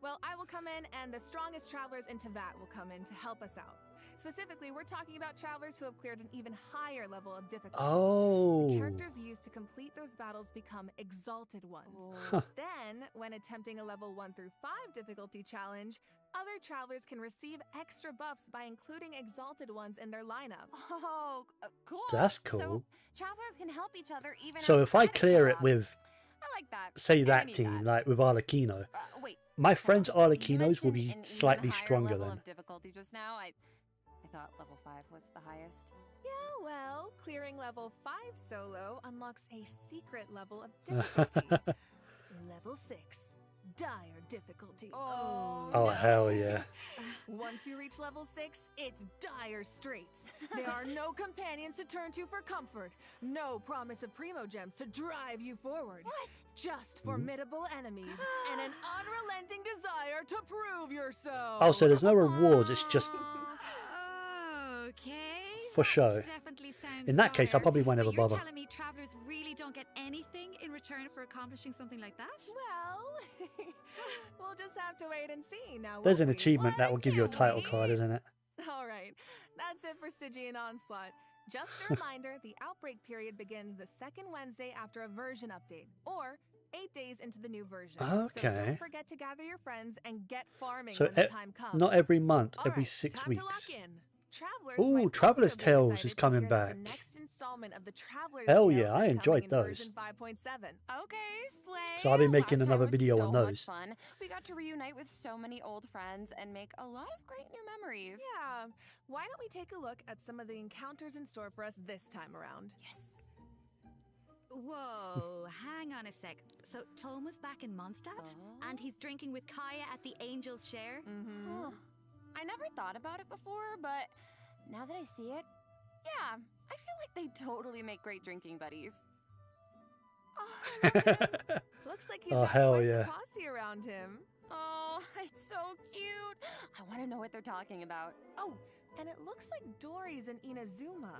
Well, I will come in, and the strongest travelers in Teyvat will come in to help us out. Specifically, we're talking about travelers who have cleared an even higher level of difficulty. The Oh. characters used to complete those battles become exalted ones. Huh. Then, when attempting a level 1 through 5 difficulty challenge, other travelers can receive extra buffs by including exalted ones in their lineup. Oh, cool. That's So cool. travelers can help each other even So if I outside of clear it co-op. with I like that. say I that need team, that. like with Arlecchino. Wait. My hold friends on. You Arlecchinos will mentioned be an even slightly higher stronger level than. of difficulty just now. I thought level 5 was the highest. Yeah, well, clearing level 5 solo unlocks a secret level of difficulty. Level 6, dire difficulty. Oh, Oh no. hell yeah! Once you reach level 6, it's dire straits. There are no companions to turn to for comfort, no promise of primo gems to drive you forward. What? Just formidable enemies and an unrelenting desire to prove yourself. Oh, so there's no rewards. It's just Okay. For that show. Definitely sounds In that case, I dire. probably won't So ever you're bother. telling me travelers really don't get anything in return for accomplishing something like that? Well, we'll just have to wait and see now. There's an won't we? achievement that will give you a can't title wait. card, isn't it? All right, that's it for Stygian Onslaught. Just a reminder, the outbreak period begins the second Wednesday after a version update, or 8 days into the new version. So Okay. don't forget to gather your friends and get farming So when the time comes. not every month, All every right, 6 time weeks. To lock in. Travelers Ooh, might Traveler's also be Tales excited is to coming hear that back. The next installment of the Traveler's Hell Tales yeah, I is enjoyed coming in those. version 5.7. Okay, Slay. So I'll be making Last time another was video so on much those. Fun. We got to reunite with so many old friends and make a lot of great new memories. Yeah, why don't we take a look at some of the encounters in store for us this time around? Yes. Whoa, hang on a sec. So Toma's back in Mondstadt, and he's drinking with Kaya at the Angel's Share? Huh. I never thought about it before, but now that I see it, yeah, I feel like they totally make great drinking buddies. Oh, I love him. Looks like he's Oh, got hell quite yeah. the posse around him. Oh, it's so cute. I want to know what they're talking about. Oh, and it looks like Dory's in Inazuma.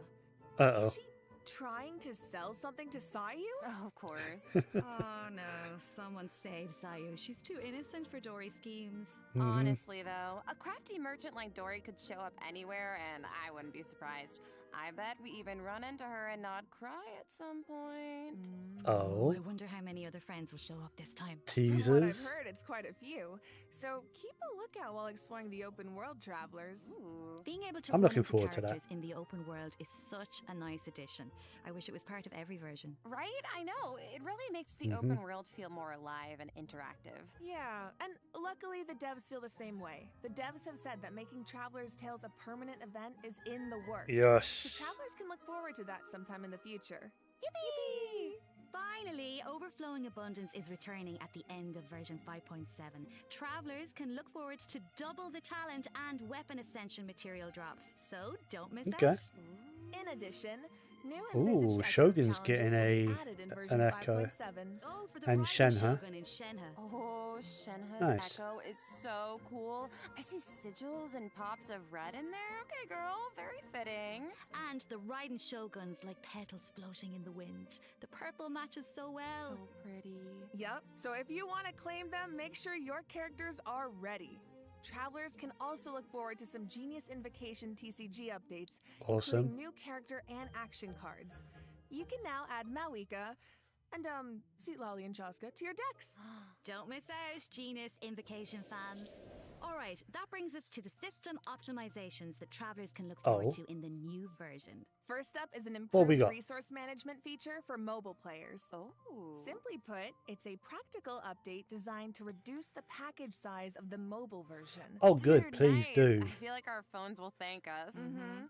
Uh-oh. Is she trying to sell something to Sayu? Oh, of course. Oh no, someone save Sayu. She's too innocent for Dory schemes. Mhm. Honestly, though, a crafty merchant like Dory could show up anywhere, and I wouldn't be surprised. I bet we even run into her and not cry at some point. Oh, I wonder how many other friends will show up this time. From what I've teasers. heard, it's quite a few. So keep a lookout while exploring the open world, travelers. Ooh. Being able to I'm run looking into forward to that. characters in the open world is such a nice addition. I wish it was part of every version. Right? I know. It really makes the Mhm. open world feel more alive and interactive. Yeah, and luckily the devs feel the same way. The devs have said that making Traveler's Tales a permanent event is in the works. Yes. So travelers can look forward to that sometime in the future. Yippee! Finally, Overflowing Abundance is returning at the end of version 5.7. Travelers can look forward to double the talent and weapon ascension material drops, so don't miss Okay. out. In addition, new Ooh, envisaged echoes Shogun's challenges getting will be a- added in an version echo. 5.7. Oh, for the And Riding Shenhe. Shogun in Shenhe. Oh, Shenhe's Nice. echo is so cool. I see sigils and pops of red in there. Okay, girl, very fitting. And the Riding Shoguns like petals floating in the wind. The purple matches so well. So pretty. Yep, so if you want to claim them, make sure your characters are ready. Travelers can also look forward to some Genius Invocation TCG updates, Awesome. including new character and action cards. You can now add Mawika and Sweet Lolly and Chaska to your decks. Don't miss out, Genius Invocation fans. Alright, that brings us to the system optimizations that travelers can look forward Oh. to in the new version. First up is an What we improved got? resource management feature for mobile players. Oh. Simply put, it's a practical update designed to reduce the package size of the mobile version. Oh, good. Dude, Please nice. do. I feel like our phones will thank us. Mhm.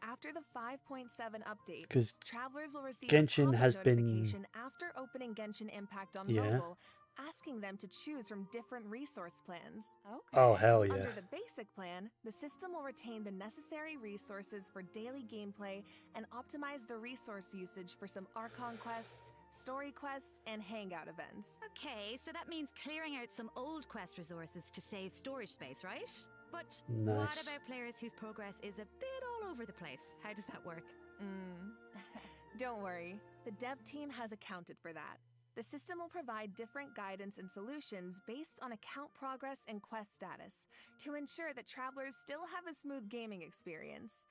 After the 5.7 update, Because travelers will receive Genshin a pop-up has been- notification after opening Genshin Impact on Yeah. mobile, asking them to choose from different resource plans. Okay. oh hell Under yeah. the basic plan, the system will retain the necessary resources for daily gameplay and optimize the resource usage for some Archon quests, story quests, and hangout events. Okay, so that means clearing out some old quest resources to save storage space, right? But what Nice. about players whose progress is a bit all over the place? How does that work? Don't worry, the dev team has accounted for that. The system will provide different guidance and solutions based on account progress and quest status to ensure that travelers still have a smooth gaming experience.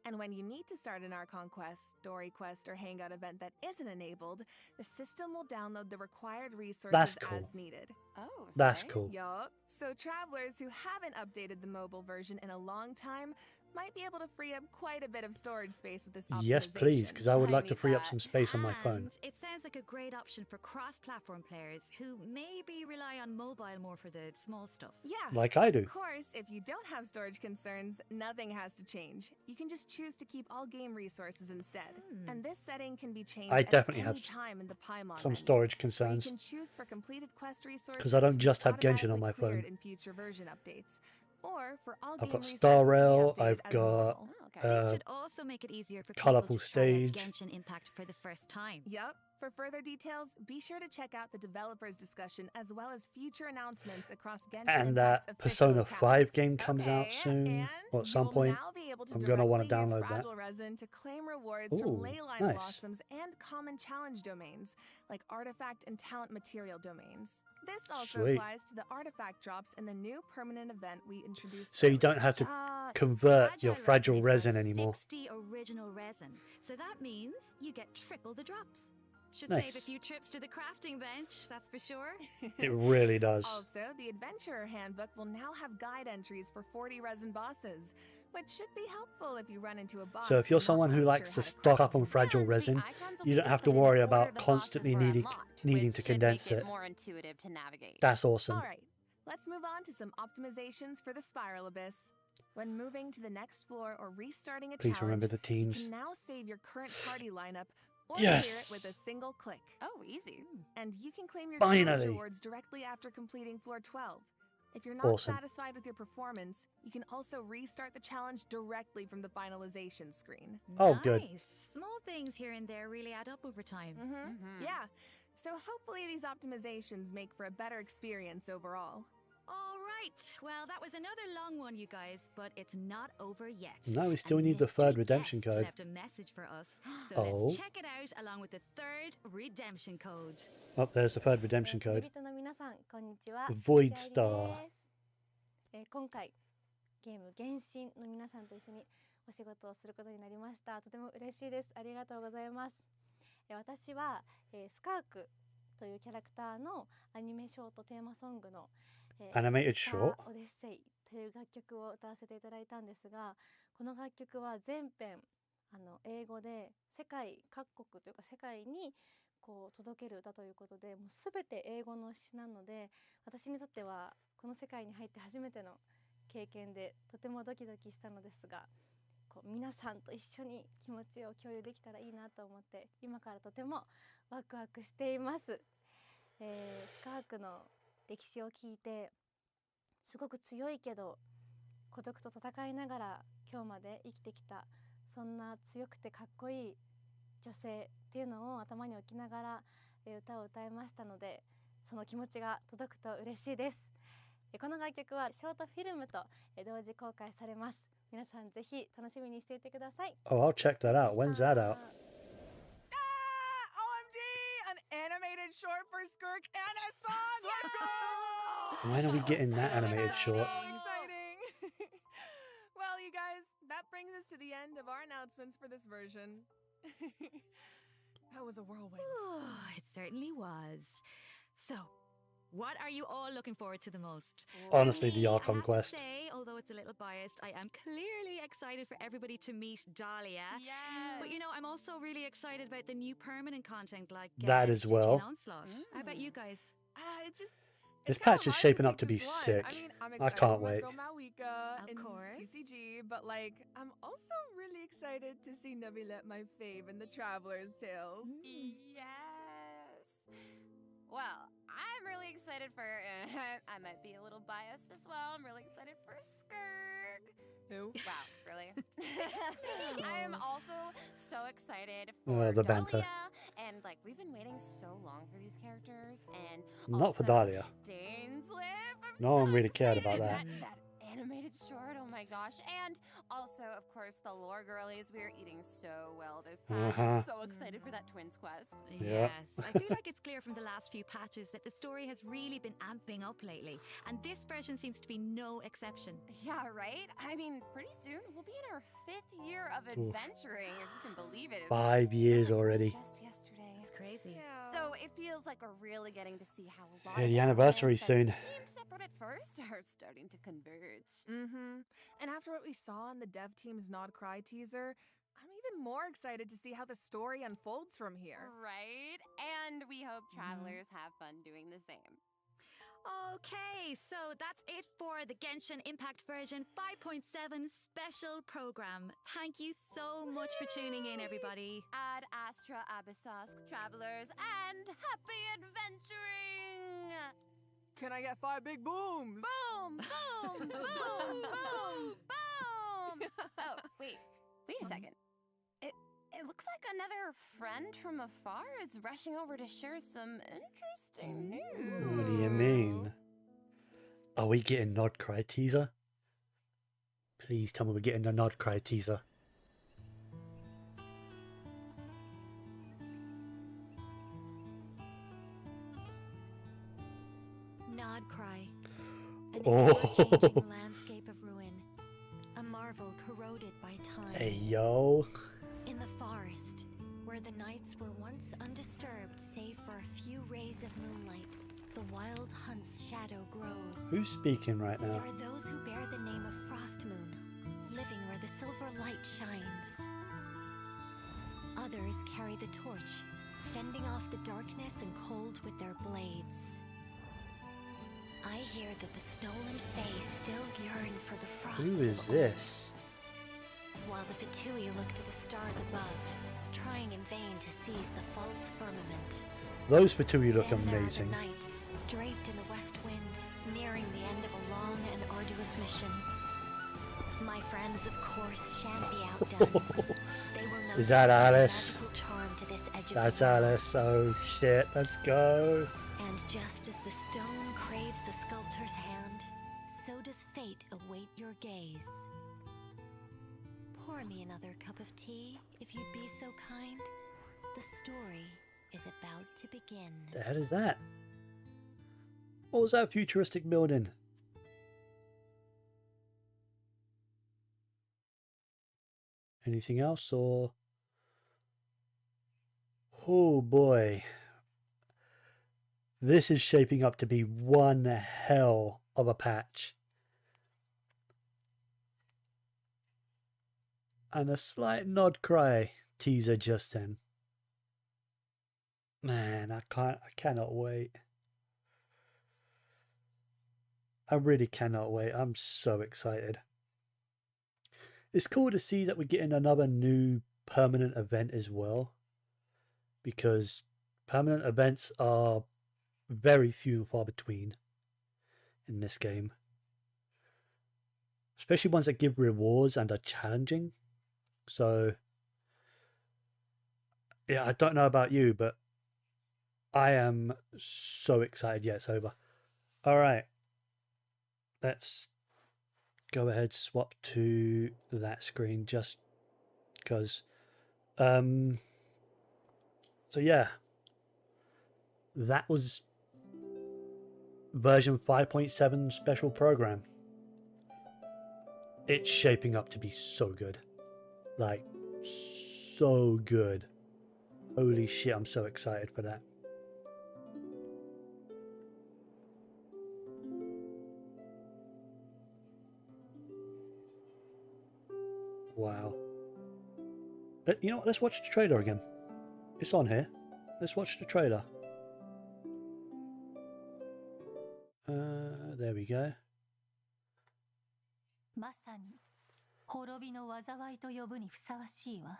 And when you need to start an Archon quest, story quest, or hangout event that isn't enabled, the system will download the required resources That's cool. as needed. Oh, That's Slay. cool. Yup. So travelers who haven't updated the mobile version in a long time might be able to free up quite a bit of storage space with this Yes, please, because I would like to free up some space on my phone. And it sounds like a great option for cross-platform players who maybe rely on mobile more for the small stuff. Yeah. Like I do. Of course, if you don't have storage concerns, nothing has to change. You can just choose to keep all game resources instead. And this setting can be changed I at definitely any have time in the Paimon some menu. storage You concerns. can choose for completed quest resources Because I don't to be just have Genshin on automatically my phone. cleared in future version updates, or for all I've game got resources Star to be Rail, updated I've as got normal. This should also make it easier for colourful people to try out stage. Genshin Impact for the first time. Yep. For further details, be sure to check out the developers discussion as well as future announcements across Genshin And Impact's that official Persona accounts. 5 game comes out Okay, soon, and or at some you'll point. now be able to I'm gonna want to directly use download that. Fragile Resin to claim rewards from Ooh, Leyline nice. Blossoms and common challenge domains, like artifact and talent material domains. This also Sweet. applies to the artifact drops in the new permanent event we introduced So you earlier. don't have to convert your fragile resin anymore. 60 original resin. So that means you get triple the drops. Should Nice. save a few trips to the crafting bench, that's for sure. It really does. Also, the Adventurer Handbook will now have guide entries for 40 resin bosses, which should be helpful if you run into a boss. So if you're not someone who quite likes sure to how to stock craft up on them. fragile And the resin, icons will you be don't have to displayed in worry order about the bosses constantly were needing unlocked, to which should condense make it. more intuitive to navigate. That's awesome. All right, let's move on to some optimizations for the Spiral Abyss. When moving to the next floor or restarting a Please challenge, remember the you teams. can now save your current party lineup or Yes. clear it with a single click. Oh, easy. And you can claim your challenge Finally. rewards directly after completing floor 12. If you're not Awesome. satisfied with your performance, you can also restart the challenge directly from the finalization screen. Oh, good. Nice. Small things here and there really add up over time. Yeah, so hopefully these optimizations make for a better experience overall. All right. Well, that was another long one, you guys, but it's not over yet. No, we still A need the third mystery redemption guest code. left a message for us, so Oh. let's check it out along with the third redemption code. Oh, there's the third redemption 旅 code. 人の皆さんこんにちは。 Void キャリ Star です今回ゲーム原神の皆さんと一緒にお仕事をすることになりました。とても嬉しいです。ありがとうございます。私はスカークというキャラクターのアニメショートテーマソングの Animated スタ short? ーオデッセイという楽曲を歌わせていただいたんですが、この楽曲は全編英語で世界各国というか世界にこう届ける歌ということで、もうすべて英語の詩なので、私にとってはこの世界に入って初めての経験でとてもドキドキしたのですが、こう皆さんと一緒に気持ちを共有できたらいいなと思って今からとてもワクワクしています。スカークの歴史を聞いてすごく強いけど孤独と戦いながら今日まで生きてきた、そんな強くてかっこいい女性っていうのを頭に置きながら歌を歌いましたので、その気持ちが届くと嬉しいです。この楽曲はショートフィルムと同時公開されます。皆さんぜひ楽しみにしていてください。 Oh, I'll check that out. When's that out? OMG! An animated short for Skirk and a song! Let's go! When are we getting that animated short? So exciting! Well, you guys, that brings us to the end of our announcements for this version. That was a whirlwind. It certainly was. So, what are you all looking forward to the most? Honestly, For the me, Archon quest. I have to say, although it's a little biased, I am clearly excited for everybody to meet Dahlia. Yes. But you know, I'm also really excited about the new permanent content like That as Genshin well. Onslaught. How about you guys? It just... This it's kinda patch is hard shaping to up to pick be just one. sick. I mean, I'm I excited can't for my wait. girl Malika Of in course. TCG, but like, I'm also really excited to see Navilet, my fave, in the Traveler's Tales. Yes. Well, I'm really excited for. I might be a little biased as well. I'm really excited for Skirk. Who? Wow, really? I am also so excited for the banter. Dahlia, and like we've been waiting so long for these characters, and Not for also Dahlia. Dainsleif. No one so really cared about excited. that. That animated short. Oh my gosh! And also, of course, the lore girlies. We are eating so well this patch. I'm so excited for that twins quest. Yeah. Yes, I feel like it's clear from the last few patches that the story has really been amping up lately, and this version seems to be no exception. Yeah, right? I mean, pretty soon we'll be in our 5th year of adventuring, if you can believe it. 5 years Feels like it was already. just yesterday. crazy. So it feels like we're really getting to see how a lot Yeah, of the anniversary elements that soon. seemed separate at first are starting to converge. And after what we saw in the dev team's Nod Cry teaser, I'm even more excited to see how the story unfolds from here. Right? And we hope travelers have fun doing the same. Okay, so that's it for the Genshin Impact version 5.7 special program. Thank you so much for tuning in, everybody. Ad Astra Abyssask, travelers, and happy adventuring! Can I get 5 big booms? Boom! Boom! Boom! Boom! Boom! Oh, wait a second. It looks like another friend from afar is rushing over to share some interesting news. What do you mean? Are we getting Nod Cry teaser? Please tell me we're getting a Nod Cry teaser. Nod Cry. An Oh. ever-changing landscape of ruin. A marvel corroded by time. Hey yo. In the forest, where the nights were once undisturbed save for a few rays of moonlight, the wild hunt's shadow grows. Who's speaking right now? There are those who bear the name of Frostmoon, living where the silver light shines. Others carry the torch, fending off the darkness and cold with their blades. I hear that the Stolen Fae still yearn for the frost. Who is this? While the Fatui look to the stars above, trying in vain to seize the false firmament. Those Fatui look Then there are the amazing. knights, draped in the west wind, nearing the end of a long and arduous mission. My friends, of course, shan't be outdone. They will know Is that Alice? magical charm to this edge of That's the world. Alice. Oh shit, let's go. And just as the stone craves the sculptor's hand, so does fate await your gaze. Pour me another cup of tea, if you'd be so kind. The story is about to begin. The hell is that? What was that futuristic building? Anything else or? Oh boy. This is shaping up to be one hell of a patch. And a slight Nod Cry teaser just then. Man, I cannot wait. I really cannot wait. I'm so excited. It's cool to see that we're getting another new permanent event as well, because permanent events are very few and far between in this game, especially ones that give rewards and are challenging. So yeah, I don't know about you, but I am so excited. Yeah, it's over. All right, let's go ahead, swap to that screen just because. So yeah, that was version 5.7 special program. It's shaping up to be so good. Like, so good. Holy shit, I'm so excited for that. Wow. You know what? Let's watch the trailer again. It's on here. Let's watch the trailer. There we go. まさに滅びの災いと呼ぶにふさわしいわ。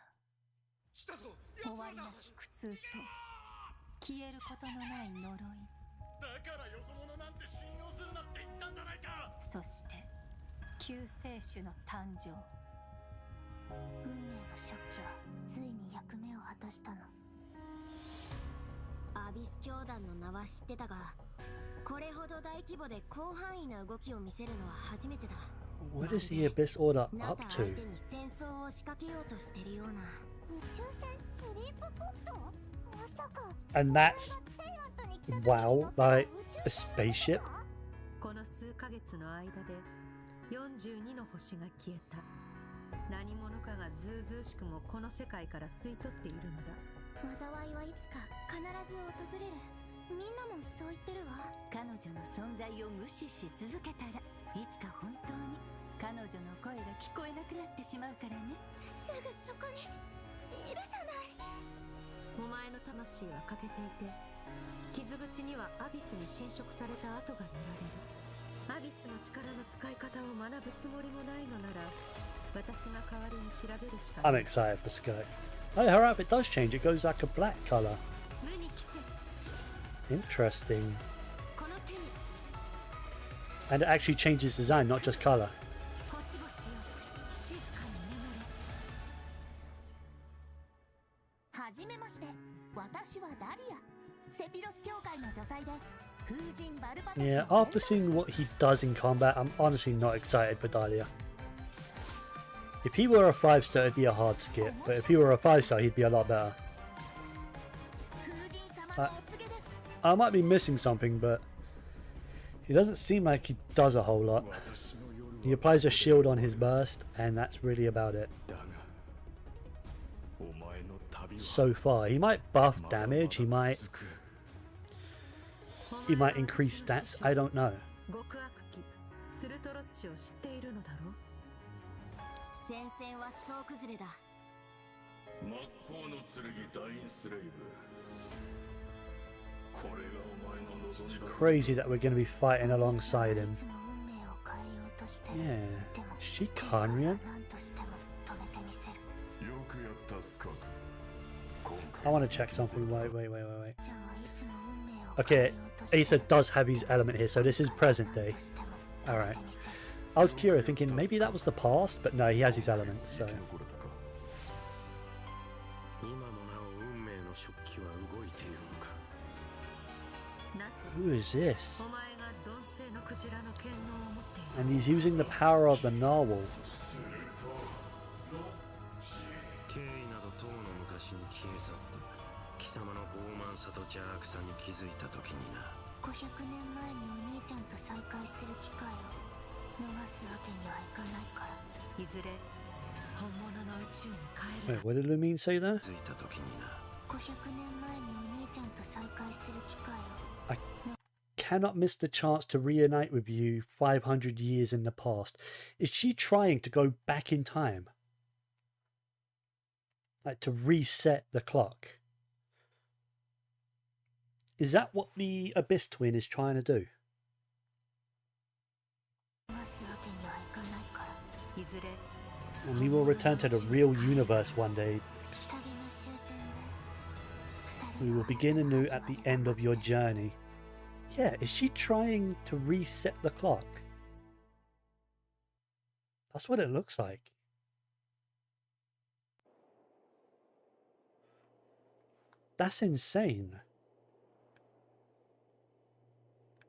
終わりなき苦痛と消えることのない呪い。だからよそ者なんて信用するなって言ったんじゃないか。そして救世主の誕生。運命の食器はついに役目を果たしたの。アビス教団の名は知ってたが、これほど大規模で広範囲な動きを見せるのは初めてだ。What is the Abyss Order ナ up タ相 to? 手に戦争を仕掛けようとしてるような。宇宙船スリープポット？まさか。 And that's, wow, like a spaceship? この数ヶ月の間で42の星が消えた。何者かがずうずうしくもこの世界から吸い取っているのだ。災いはいつか必ず訪れる。みんなもそう言ってるわ。彼女の存在を無視し続けたらいつか本当に彼女の声が聞こえなくなってしまうからね。すぐそこにいるじゃない。お前の魂は欠けていて、傷口にはアビスに侵食された跡が見られる。アビスの力の使い方を学ぶつもりもないのなら、私が代わりに調べるしかない。 I'm excited for Sky. Oh, her outfit does change. It goes like a black color. 無に帰せ。 Interesting. この手に And it actually changes design, not just color. 星々よ、静かに眠れ。はじめまして、私はダリア。セピロス教会の女祭で風神バルバトス。 Yeah, after seeing what he does in combat, I'm honestly not excited for Dahlia. If he were a 5-star, it'd be a hard skip, but if he were a 5-star, he'd be a lot better. I might be missing something, but he doesn't seem like he does a whole lot. He applies a shield on his burst, and that's really about it. So far, he might buff damage, he might increase stats, I don't know. 極悪鬼スルトロッチを知っているのだろう。戦線は総崩れだ。真っ向の剣ダインスレイブ。これがお前の望んだ。 Crazy that we're going to be fighting alongside him. いつも運命を変えようとして。 Yeah, でも she Conrian? 何としても止めてみせる。よくやったスカー。 I want to check something. Wait. じゃあはいつも運命を Okay, Aether does have his element here, so this is present day. Alright. I was curious, thinking maybe that was the past, but no, he has his element, so. 今もなお運命の食器は動いているのか。 Who is this? お前が鈍性のクジラの剣能を持っている。 And he's using the power of the narwhal. 経緯などとうの昔に消え去った。貴様の傲慢さと邪悪さに気づいた時にな。500年前にお兄ちゃんと再会する機会を逃すわけにはいかないから。いずれ本物の宇宙に帰る。 Wait, what did Lumine say there? 気づいた時にな。500年前にお兄ちゃんと再会する機会を。 I cannot miss the chance to reunite with you 500 years in the past. Is she trying to go back in time? Like to reset the clock? Is that what the Abyss Twin is trying to do? 逃すわけにはいかないから。いずれ And we will return to the real universe one day. 旅の終点で We will begin anew at the end of your journey. Yeah, is she trying to reset the clock? That's what it looks like. That's insane.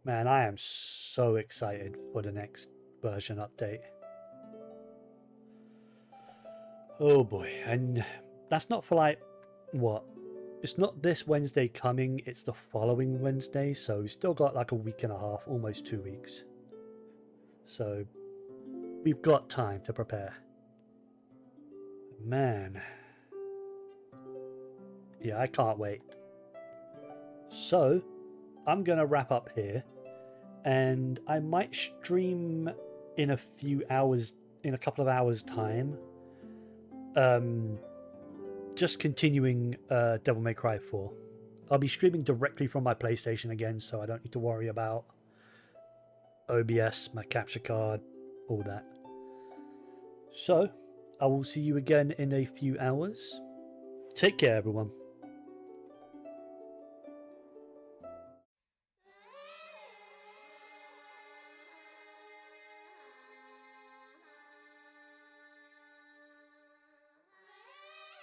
Man, I am so excited for the next version update. Oh boy, and that's not for like, what? It's not this Wednesday coming, it's the following Wednesday, so we've still got like a week and a half, almost 2 weeks. So, we've got time to prepare. Man. Yeah, I can't wait. So, I'm gonna wrap up here, and I might stream in a few hours, in a couple of hours time. Just continuing Devil May Cry 4. I'll be streaming directly from my PlayStation again, so I don't need to worry about OBS, my capture card, all that. So, I will see you again in a few hours. Take care, everyone.